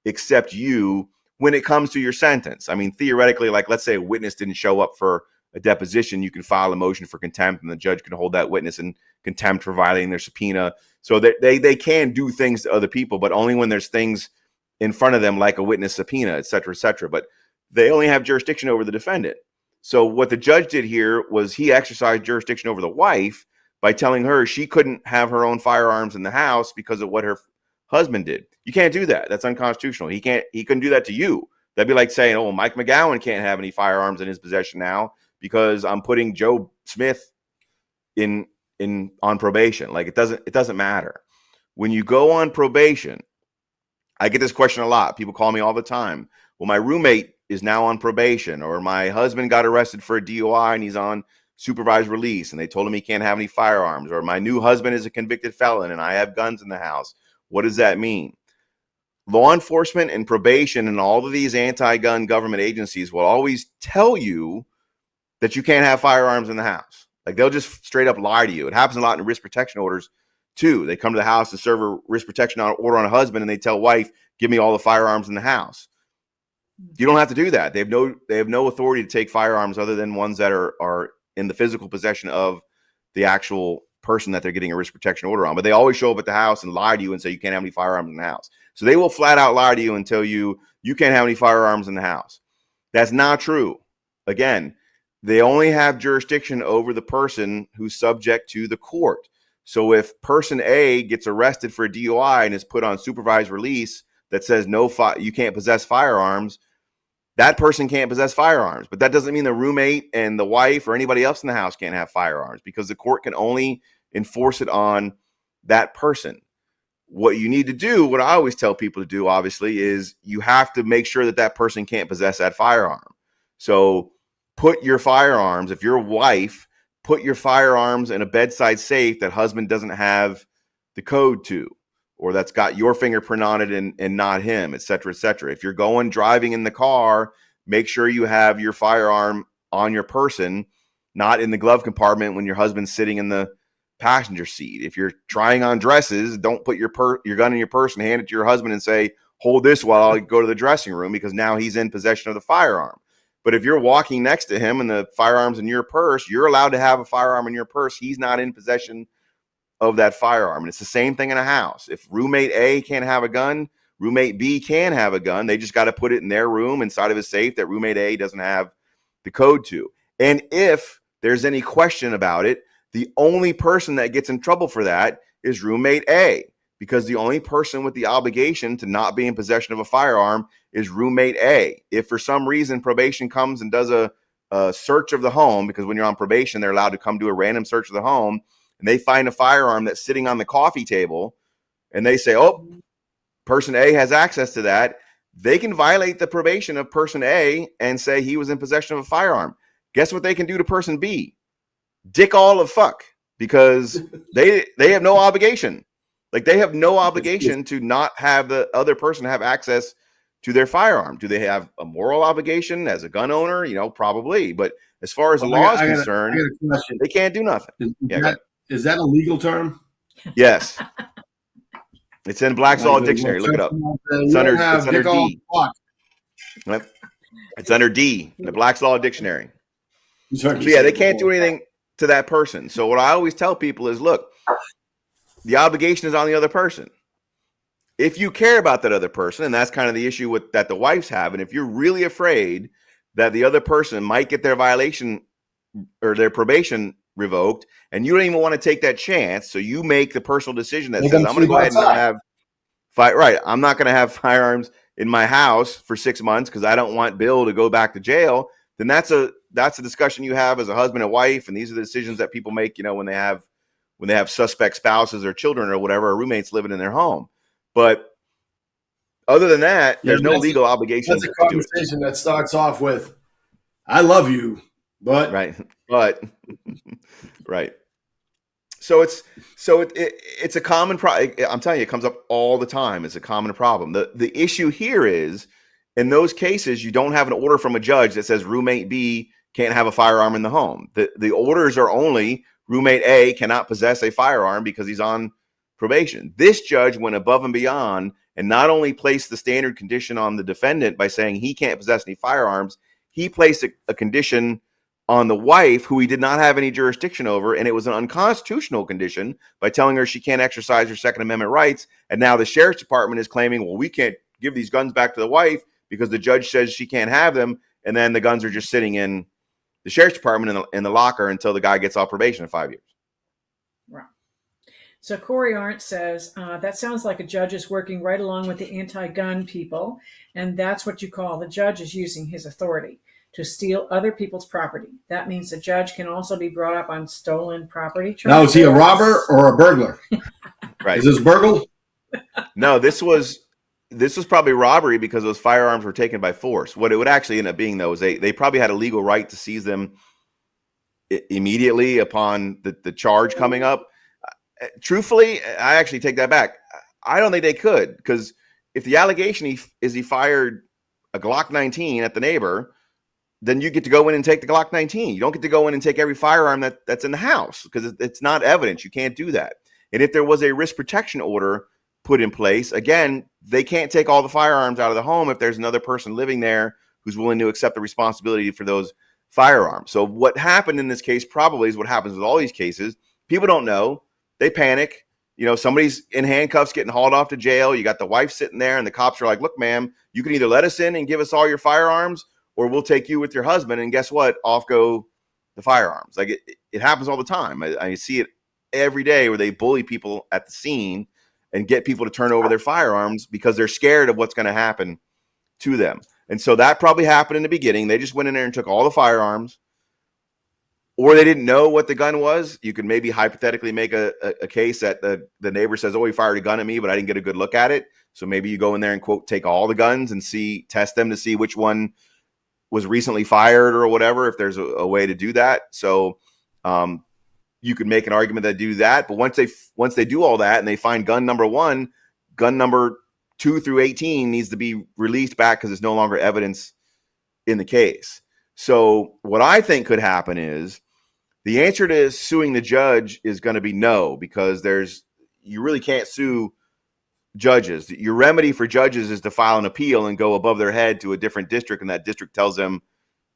except you when it comes to your sentence. I mean, theoretically, like, let's say a witness didn't show up for a deposition, you can file a motion for contempt and the judge can hold that witness in contempt for violating their subpoena. So they can do things to other people, but only when there's things in front of them, like a witness subpoena, et cetera, et cetera. But they only have jurisdiction over the defendant. So what the judge did here was he exercised jurisdiction over the wife by telling her she couldn't have her own firearms in the house because of what her husband did. You can't do that. That's unconstitutional. He couldn't do that to you. That'd be like saying, oh, Mike McGowan can't have any firearms in his possession now because I'm putting Joe Smith on probation. Like it doesn't matter. When you go on probation, I get this question a lot. People call me all the time. Well, my roommate is now on probation, or my husband got arrested for a DUI and he's on supervised release and they told him he can't have any firearms, or my new husband is a convicted felon and I have guns in the house. What does that mean? Law enforcement and probation and all of these anti-gun government agencies will always tell you that you can't have firearms in the house. Like they'll just straight up lie to you. It happens a lot in risk protection orders too. They come to the house to serve a risk protection order on a husband and they tell wife, give me all the firearms in the house. You don't have to do that. They have no authority to take firearms other than ones that are in the physical possession of the actual person that they're getting a risk protection order on. But they always show up at the house and lie to you and say you can't have any firearms in the house. So they will flat out lie to you and tell you you can't have any firearms in the house. That's not true. Again, they only have jurisdiction over the person who's subject to the court. So if person A gets arrested for a DUI and is put on supervised release that says you can't possess firearms, that person can't possess firearms. But that doesn't mean the roommate and the wife or anybody else in the house can't have firearms, because the court can only enforce it on that person. What you need to do, what I always tell people to do, obviously, is you have to make sure that that person can't possess that firearm. So put your firearms, if you're a wife, put your firearms in a bedside safe that husband doesn't have the code to, or that's got your fingerprint on it and not him, et cetera, et cetera. If you're driving in the car, make sure you have your firearm on your person, not in the glove compartment when your husband's sitting in the passenger seat. If you're trying on dresses, don't put your gun in your purse and hand it to your husband and say, hold this while I go to the dressing room, because now he's in possession of the firearm. But if you're walking next to him and the firearm's in your purse, you're allowed to have a firearm in your purse. He's not in possession of that firearm. And it's the same thing in a house. If roommate A can't have a gun, roommate B can have a gun. They just got to put it in their room inside of a safe that roommate A doesn't have the code to. And if there's any question about it, the only person that gets in trouble for that is roommate A, because the only person with the obligation to not be in possession of a firearm is roommate A. If for some reason probation comes and does a search of the home, because when you're on probation, they're allowed to come do a random search of the home, and they find a firearm that's sitting on the coffee table, and they say, oh, person A has access to that, they can violate the probation of person A and say he was in possession of a firearm. Guess what they can do to person B? Dick all of fuck, because they have no obligation. Like they have no obligation to not have the other person have access to their firearm. Do they have a moral obligation as a gun owner? Probably. But as far as the law is concerned, they can't do nothing. Is that a legal term? Yes. It's in Black's Law Dictionary. Look it up. It's under D. It's under D, the Black's Law Dictionary. So yeah, they can't do anything to that person. So what I always tell people is, look, the obligation is on the other person. If you care about that other person, and that's kind of the issue that the wives have, and if you're really afraid that the other person might get their violation or their probation revoked, and you don't even want to take that chance, so you make the personal decision that says, I'm going to go ahead and not have I'm not going to have firearms in my house for 6 months because I don't want Bill to go back to jail. Then that's a discussion you have as a husband and wife, and these are the decisions that people make, when they have suspect spouses or children or whatever, or roommates living in their home. But other than that, there's no legal obligation. That's a conversation that starts off with, I love you, but right. So it's a common problem. I'm telling you, it comes up all the time. It's a common problem. The issue here is, in those cases, you don't have an order from a judge that says roommate B can't have a firearm in the home. The orders are only roommate A cannot possess a firearm because he's on probation. This judge went above and beyond and not only placed the standard condition on the defendant by saying he can't possess any firearms, he placed a condition on the wife who he did not have any jurisdiction over, and it was an unconstitutional condition by telling her she can't exercise her Second Amendment rights. And now the sheriff's department is claiming, well, we can't give these guns back to the wife because the judge says she can't have them, and then the guns are just sitting in the sheriff's department in the locker until the guy gets off probation in 5 years. Right. So Corey Arndt says, that sounds like a judge is working right along with the anti-gun people, and that's what you call the judge is using his authority. to steal other people's property. That means the judge can also be brought up on stolen property charges. Now, is he a robber or a burglar? Right. Is this burgled? No, this was probably robbery because those firearms were taken by force. What it would actually end up being, though, is they probably had a legal right to seize them immediately upon the charge coming up. Truthfully, I actually take that back. I don't think they could, because if the allegation is he fired a Glock 19 at the neighbor, then you get to go in and take the Glock 19. You don't get to go in and take every firearm that's in the house, because it's not evidence. You can't do that. And if there was a risk protection order put in place, again, they can't take all the firearms out of the home if there's another person living there who's willing to accept the responsibility for those firearms. So what happened in this case probably is what happens with all these cases. People don't know. They panic. Somebody's in handcuffs getting hauled off to jail. You got the wife sitting there, and the cops are like, look, ma'am, you can either let us in and give us all your firearms, or we'll take you with your husband. And guess what? Off go the firearms. Like it happens all the time. I see it every day where they bully people at the scene and get people to turn over their firearms because they're scared of what's going to happen to them. And so that probably happened in the beginning. They just went in there and took all the firearms, or they didn't know what the gun was. You could maybe hypothetically make a case that the neighbor says, oh, he fired a gun at me, but I didn't get a good look at it. So maybe you go in there and, quote, take all the guns and test them to see which one was recently fired or whatever, if there's a way to do that. So you could make an argument that do that. But once they do all that and they find gun number 1, gun number 2 through 18 needs to be released back because there's no longer evidence in the case. So what I think could happen is the answer to suing the judge is going to be no, because you really can't sue judges. Your remedy for judges is to file an appeal and go above their head to a different district, and that district tells them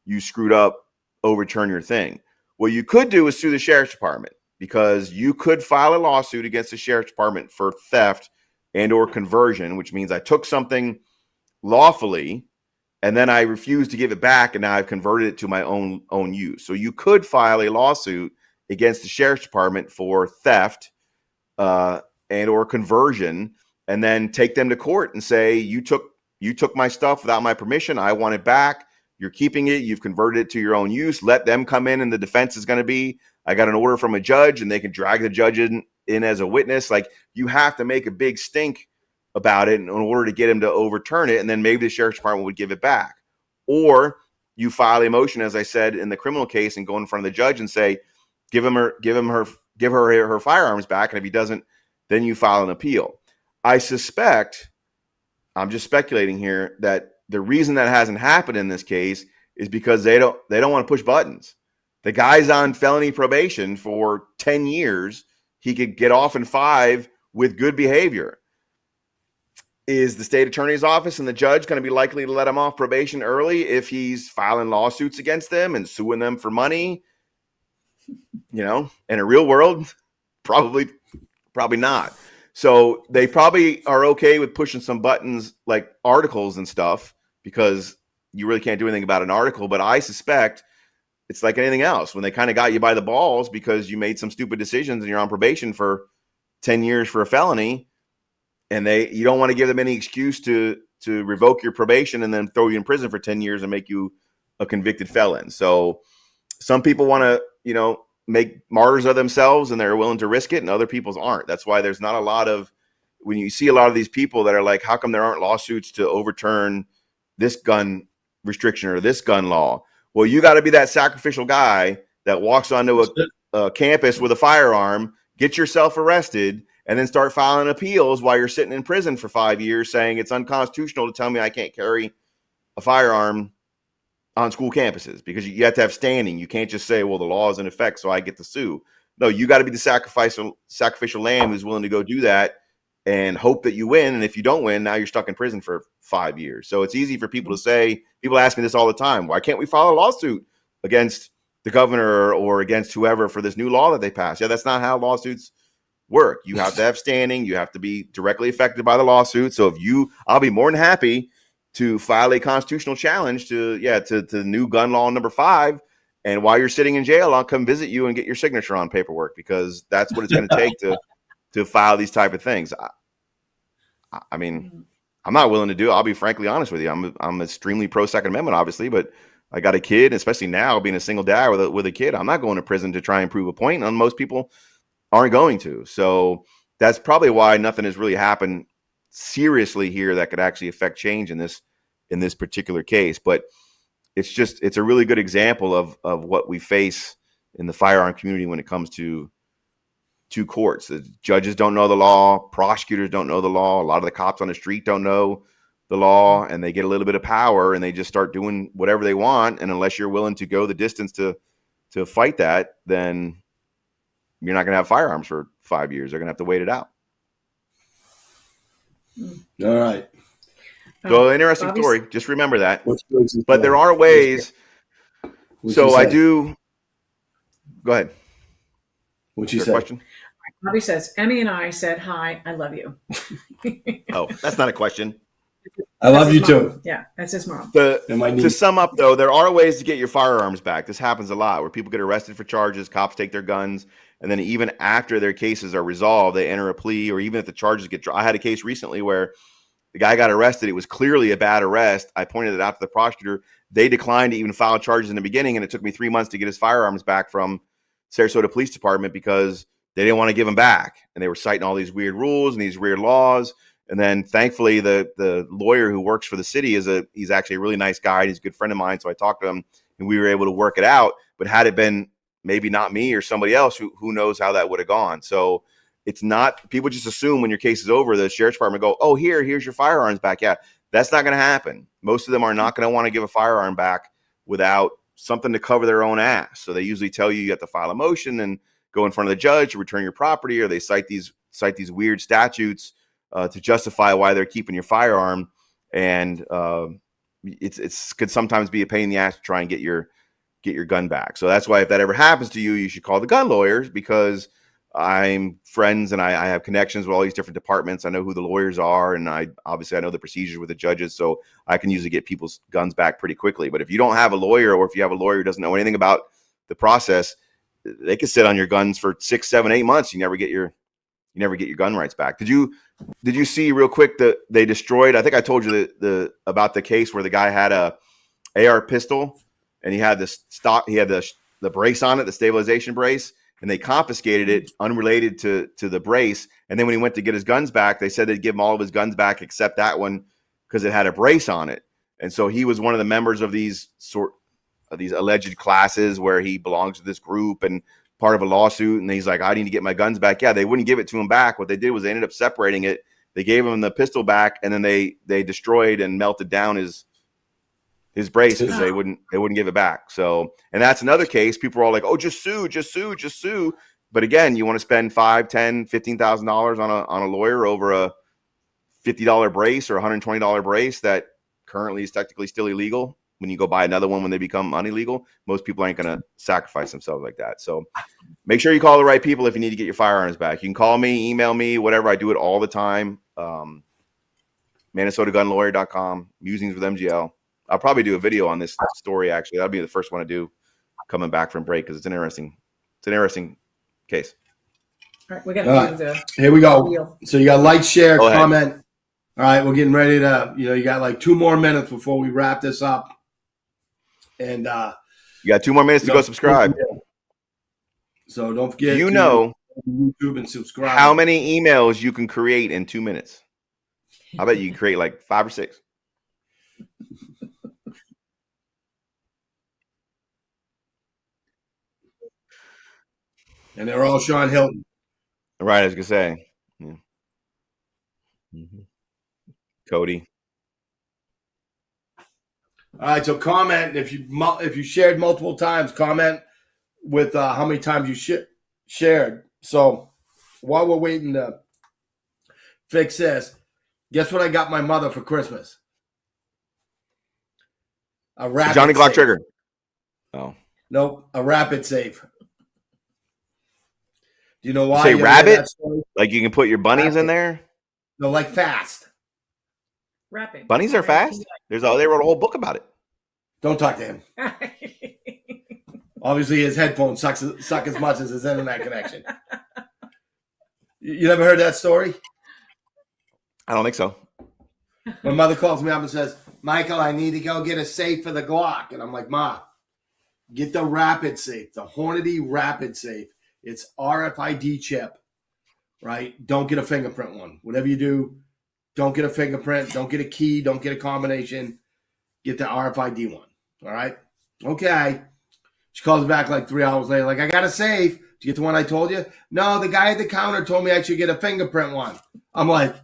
you screwed up, overturn your thing. What you could do is sue the sheriff's department, because you could file a lawsuit against the sheriff's department for theft and or conversion, which means I took something lawfully and then I refused to give it back, and now I've converted it to my own use. So you could file a lawsuit against the sheriff's department for theft and or conversion, and then take them to court and say, you took my stuff without my permission. I want it back. You're keeping it. You've converted it to your own use. Let them come in, and the defense is going to be, I got an order from a judge, and they can drag the judge in as a witness. Like, you have to make a big stink about it in order to get him to overturn it, and then maybe the sheriff's department would give it back. Or you file a motion, as I said, in the criminal case, and go in front of the judge and say, give her her firearms back, and if he doesn't, then you file an appeal. I suspect, I'm just speculating here, that the reason that hasn't happened in this case is because they don't want to push buttons. The guy's on felony probation for 10 years. He could get off in 5 with good behavior. Is the state attorney's office and the judge going to be likely to let him off probation early if he's filing lawsuits against them and suing them for money? In a real world, probably not. So they probably are okay with pushing some buttons like articles and stuff, because you really can't do anything about an article. But I suspect it's like anything else. When they kind of got you by the balls because you made some stupid decisions and you're on probation for 10 years for a felony, and you don't want to give them any excuse to revoke your probation and then throw you in prison for 10 years and make you a convicted felon. So some people want to, make martyrs of themselves, and they're willing to risk it, and other people's aren't. That's why there's not a lot of, when you see a lot of these people that are like, how come there aren't lawsuits to overturn this gun restriction or this gun law? Well, you got to be that sacrificial guy that walks onto a campus with a firearm, get yourself arrested, and then start filing appeals while you're sitting in prison for 5 years saying it's unconstitutional to tell me I can't carry a firearm on school campuses, because you have to have standing. You can't just say, well, the law is in effect, so I get to sue. No, you got to be the sacrificial lamb who's willing to go do that and hope that you win. And if you don't win, now you're stuck in prison for 5 years. So it's easy for people to say, people ask me this all the time, why can't we file a lawsuit against the governor or against whoever for this new law that they passed? Yeah, that's not how lawsuits work. You have to have standing. You have to be directly affected by the lawsuit. So I'll be more than happy to file a constitutional challenge to the new gun law number 5. And while you're sitting in jail, I'll come visit you and get your signature on paperwork, because that's what it's going to take to file these type of things. I mean, I'm not willing to do it. I'll be frankly honest with you. I'm extremely pro Second Amendment, obviously, but I got a kid, especially now being a single dad with a kid. I'm not going to prison to try and prove a point, and most people aren't going to. So that's probably why nothing has really happened seriously here that could actually affect change in this particular case. But it's a really good example of what we face in the firearm community when it comes to courts. The judges don't know the law, prosecutors don't know the law, a lot of the cops on the street don't know the law, and they get a little bit of power and they just start doing whatever they want. And unless you're willing to go the distance to fight that, then you're not going to have firearms for 5 years. They're going to have to wait it out. All right. So interesting story. Just remember that. But there are are ways. So I do. Go ahead. What'd you Your say? question? Bobby says, Emmy and I said, hi, I love you. Oh, that's not a question. I love you too. Yeah, that's his mom. To sum up, though, there are ways to get your firearms back. This happens a lot where people get arrested for charges, cops take their guns, and then even after their cases are resolved, they enter a plea, or even if the charges get dropped. I had a case recently where the guy got arrested. It was clearly a bad arrest. I pointed it out to the prosecutor. They declined to even file charges in the beginning, and it took me 3 months to get his firearms back from Sarasota Police Department because they didn't want to give him back. And they were citing all these weird rules and these weird laws. And then thankfully the lawyer who works for the city he's actually a really nice guy. And he's a good friend of mine. So I talked to him and we were able to work it out. But had it been maybe not me or somebody else, who knows how that would have gone. So it's not, people just assume when your case is over, the sheriff's department go, oh, here's your firearms back. Yeah, that's not going to happen. Most of them are not going to want to give a firearm back without something to cover their own ass. So they usually tell you have to file a motion and go in front of the judge to return your property, or they cite these weird statutes to justify why they're keeping your firearm. And it's could sometimes be a pain in the ass to try and get your gun back. So that's why if that ever happens to you, you should call the gun lawyers, because I'm friends and I have connections with all these different departments. I know who the lawyers are, and I know the procedures with the judges, so I can usually get people's guns back pretty quickly. But if you don't have a lawyer, or if you have a lawyer who doesn't know anything about the process, they could sit on your guns for 6, 7, 8 months. You never get your gun rights back. Did you see real quick that they destroyed? I think I told you about the case where the guy had a AR pistol and he had the brace on it, the stabilization brace. And they confiscated it unrelated to the brace. And then when he went to get his guns back, they said they'd give him all of his guns back except that one because it had a brace on it. And so he was one of the members of these alleged classes where he belongs to this group and part of a lawsuit. And he's like, I need to get my guns back. Yeah, they wouldn't give it to him back. What they did was they ended up separating it. They gave him the pistol back, and then they destroyed and melted down his brace because they wouldn't give it back. So, and that's another case. People are all like, oh, just sue. But again, you want to spend $5,000, $10,000, $15,000 on a lawyer over a $50 brace or $120 brace that currently is technically still illegal. When you go buy another one when they become unillegal, most people aren't going to sacrifice themselves like that. So make sure you call the right people if you need to get your firearms back. You can call me, email me, whatever. I do it all the time. MinnesotaGunLawyer.com, Musings with MGL. I'll probably do a video on this story. Actually, that'll be the first one to do coming back from break, because it's an interesting case. All right, we're gonna do the here we go. wheel. So you got like, share, comment. All right, we're getting ready to. You got like 2 more minutes before we wrap this up. And you got 2 more minutes to go subscribe. So don't forget. You know YouTube and subscribe. How many emails you can create in 2 minutes? I bet you can create like 5 or 6. And they're all Sean Hilton. Right, I was gonna say. Yeah. Mm-hmm. Cody. All right, so comment if you shared multiple times. Comment with how many times you shared. So while we're waiting to fix this, guess what I got my mother for Christmas? A rapid Johnny Glock safe. trigger. Oh. Nope, a rapid safe. Do you know why? Say rabbit? Like you can put your bunnies in there? No, like fast. Rapid. Bunnies are fast? They wrote a whole book about it. Don't talk to him. Obviously, his headphones suck as much as his internet connection. You never heard that story? I don't think so. My mother calls me up and says, Michael, I need to go get a safe for the Glock. And I'm like, Ma, get the Rapid Safe, the Hornady Rapid Safe. It's RFID chip, right? Don't get a fingerprint one. Whatever you do, don't get a fingerprint. Don't get a key. Don't get a combination. Get the RFID one. All right? Okay. She calls back like 3 hours later, like, I got a safe. Did you get the one I told you? No, the guy at the counter told me I should get a fingerprint one. I'm like,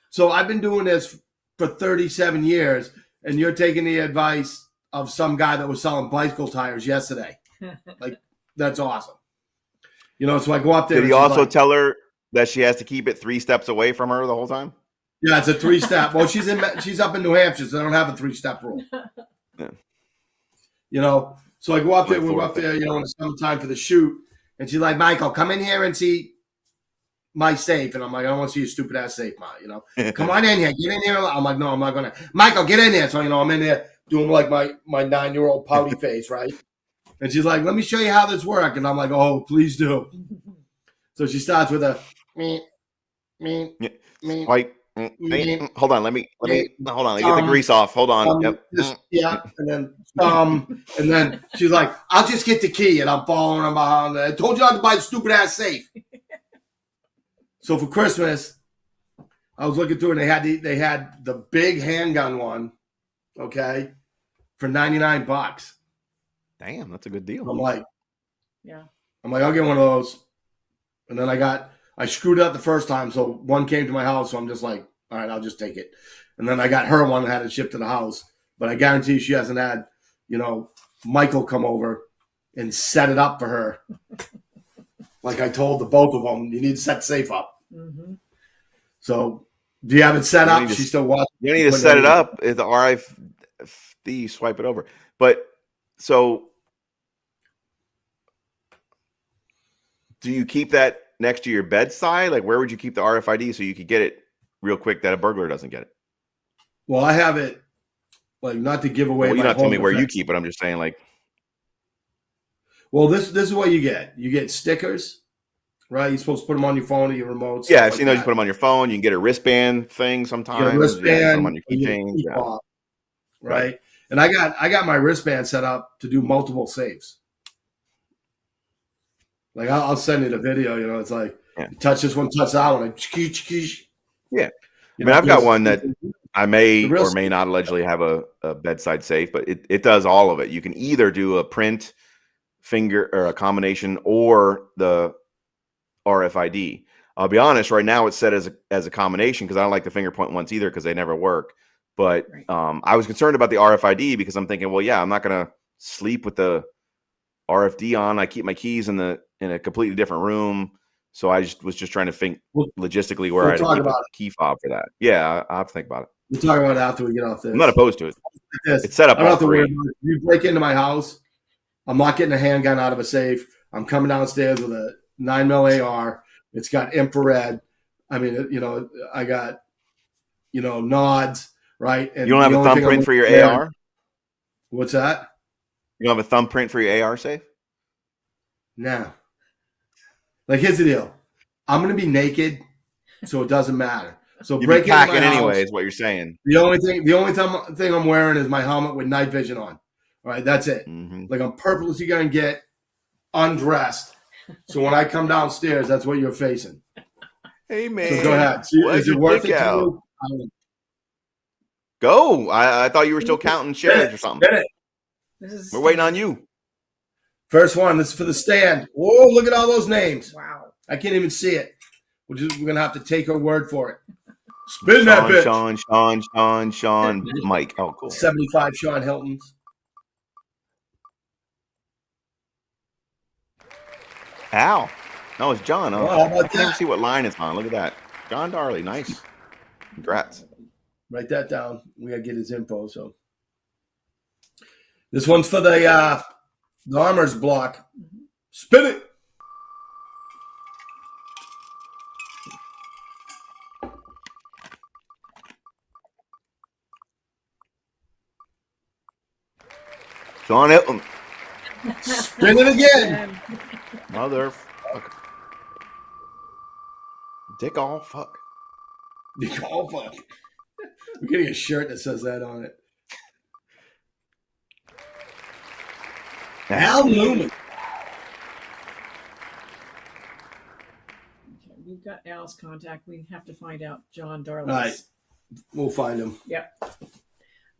so I've been doing this for 37 years, and you're taking the advice of some guy that was selling bicycle tires yesterday. Like, that's awesome. You know, so I go up there. Did he also tell her that she has to keep it 3 steps away from her the whole time? Yeah, it's a 3-step. Well, she's up in New Hampshire, so they don't have a 3-step rule. Yeah. You know, so I go up there. We go up there, you know, in the summertime for the shoot, and she's like, Michael, come in here and see my safe. And I'm like, I don't want to see your stupid ass safe, Ma. You know, come on in here, get in here. I'm like, no, I'm not gonna. Michael, get in there. So you know, I'm in there doing like my 9-year-old pouty face, right? And she's like, let me show you how this works. And I'm like, oh, please do. So she starts with a me. Like, hold on, let me hold on. Let me get the grease off. Hold on. Yep. Yeah, and then she's like, I'll just get the key, and I'm following her behind. I told you not to buy the stupid ass safe. So for Christmas, I was looking through, and they had the big handgun one, okay, for $99. Damn, that's a good deal. I'm like, Yeah. I'll get one of those. And then I screwed up the first time, so one came to my house, so I'm just like, all right, I'll just take it. And then I got her one that had it shipped to the house. But I guarantee she hasn't had, you know, Michael come over and set it up for her. Like I told the both of them, you need to set the safe up. Mm-hmm. So do you have it set up? She's still watching. You need to set it up. If the RFID, swipe it over. But so do you keep that next to your bedside? Like, where would you keep the RFID so you could get it real quick that a burglar doesn't get it? Well, I have it, like, not to give away. Well, you're not telling me where you keep it. I'm just saying, like. Well, this is what you get. You get stickers, right? You're supposed to put them on your phone or your remote. Yeah, I've seen those. You put them on your phone. You can get a wristband thing sometimes. Get a wristband. Yeah, put them on your keychain. Yeah. Right. And I got my wristband set up to do multiple saves. Like I'll send you the video. You know, it's like touch this one, touch that one. Like, yeah. I mean, I've got one that I may or may not allegedly have a bedside safe, but it does all of it. You can either do a print, finger, or a combination, or the RFID. I'll be honest, right now it's set as a combination because I don't like the finger point ones either because they never work. But I was concerned about the RFID because I'm thinking, well, yeah, I'm not going to sleep with the RFD on. I keep my keys in a completely different room. So I was just trying to think logistically where I'd keep a key fob for that. Yeah, I'll have to think about it. We'll talk about it after we get off this. I'm not opposed to it. It's set up. I don't have to worry about it. If you break into my house, I'm not getting a handgun out of a safe. I'm coming downstairs with a 9mm AR. It's got infrared. I mean, you know, I got, you know, nods, right? And you don't have a thumbprint for your AR? What's that? You don't have a thumbprint for your AR safe? No. Like, here's the deal. I'm going to be naked, so it doesn't matter. So break into my house anyway is what you're saying. The only thing I'm wearing is my helmet with night vision on. All right, that's it. Mm-hmm. Like, I'm purposely going to get undressed. So when I come downstairs, that's what you're facing. Hey, man. So go ahead. Is it worth it to you? Go. I thought you were still counting shares or something. We're waiting on you. First one. This is for the stand. Whoa, look at all those names. Wow. I can't even see it. We're going to have to take her word for it. Spin that bitch. Sean, Mike. Oh, cool. 75 Sean Hiltons. Al. No, it's John. Oh, how about I can't even see what line it's on. Look at that. John Darley. Nice. Congrats. Write that down. We got to get his info. So this one's for the armor's block. Spin it. Sean Hilton. Spin it again. Motherfucker. Dick all fuck. Dick all fuck. We're getting a shirt that says that on it. Al Newman. Okay, we've got Al's contact. We have to find out John Darley's. All right. We'll find him. Yep.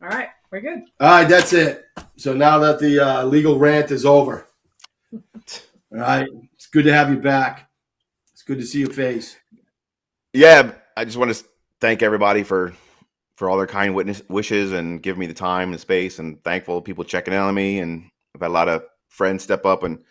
All right, we're good. All right, that's it. So now that the legal rant is over, all right, it's good to have you back. It's good to see your face. Yeah, I just want to thank everybody for all their kind wishes and giving me the time and space, and thankful people checking in on me. And I've had a lot of friends step up and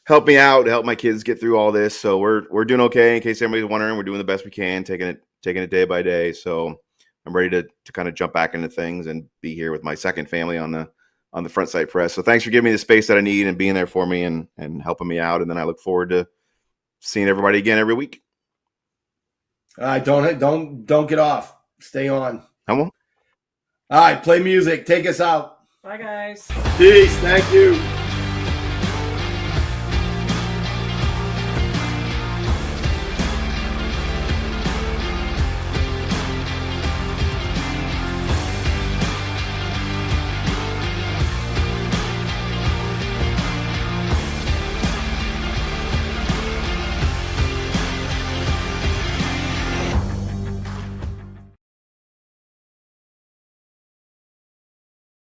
help me out, help my kids get through all this. So we're doing okay. In case anybody's wondering, we're doing the best we can, taking it day by day. So I'm ready to kind of jump back into things and be here with my second family on the front side press. So thanks for giving me the space that I need and being there for me and helping me out. And then I look forward to seeing everybody again every week. All right, don't get off. Stay on. Come on. All right, play music. Take us out. Bye, guys. Peace. Thank you.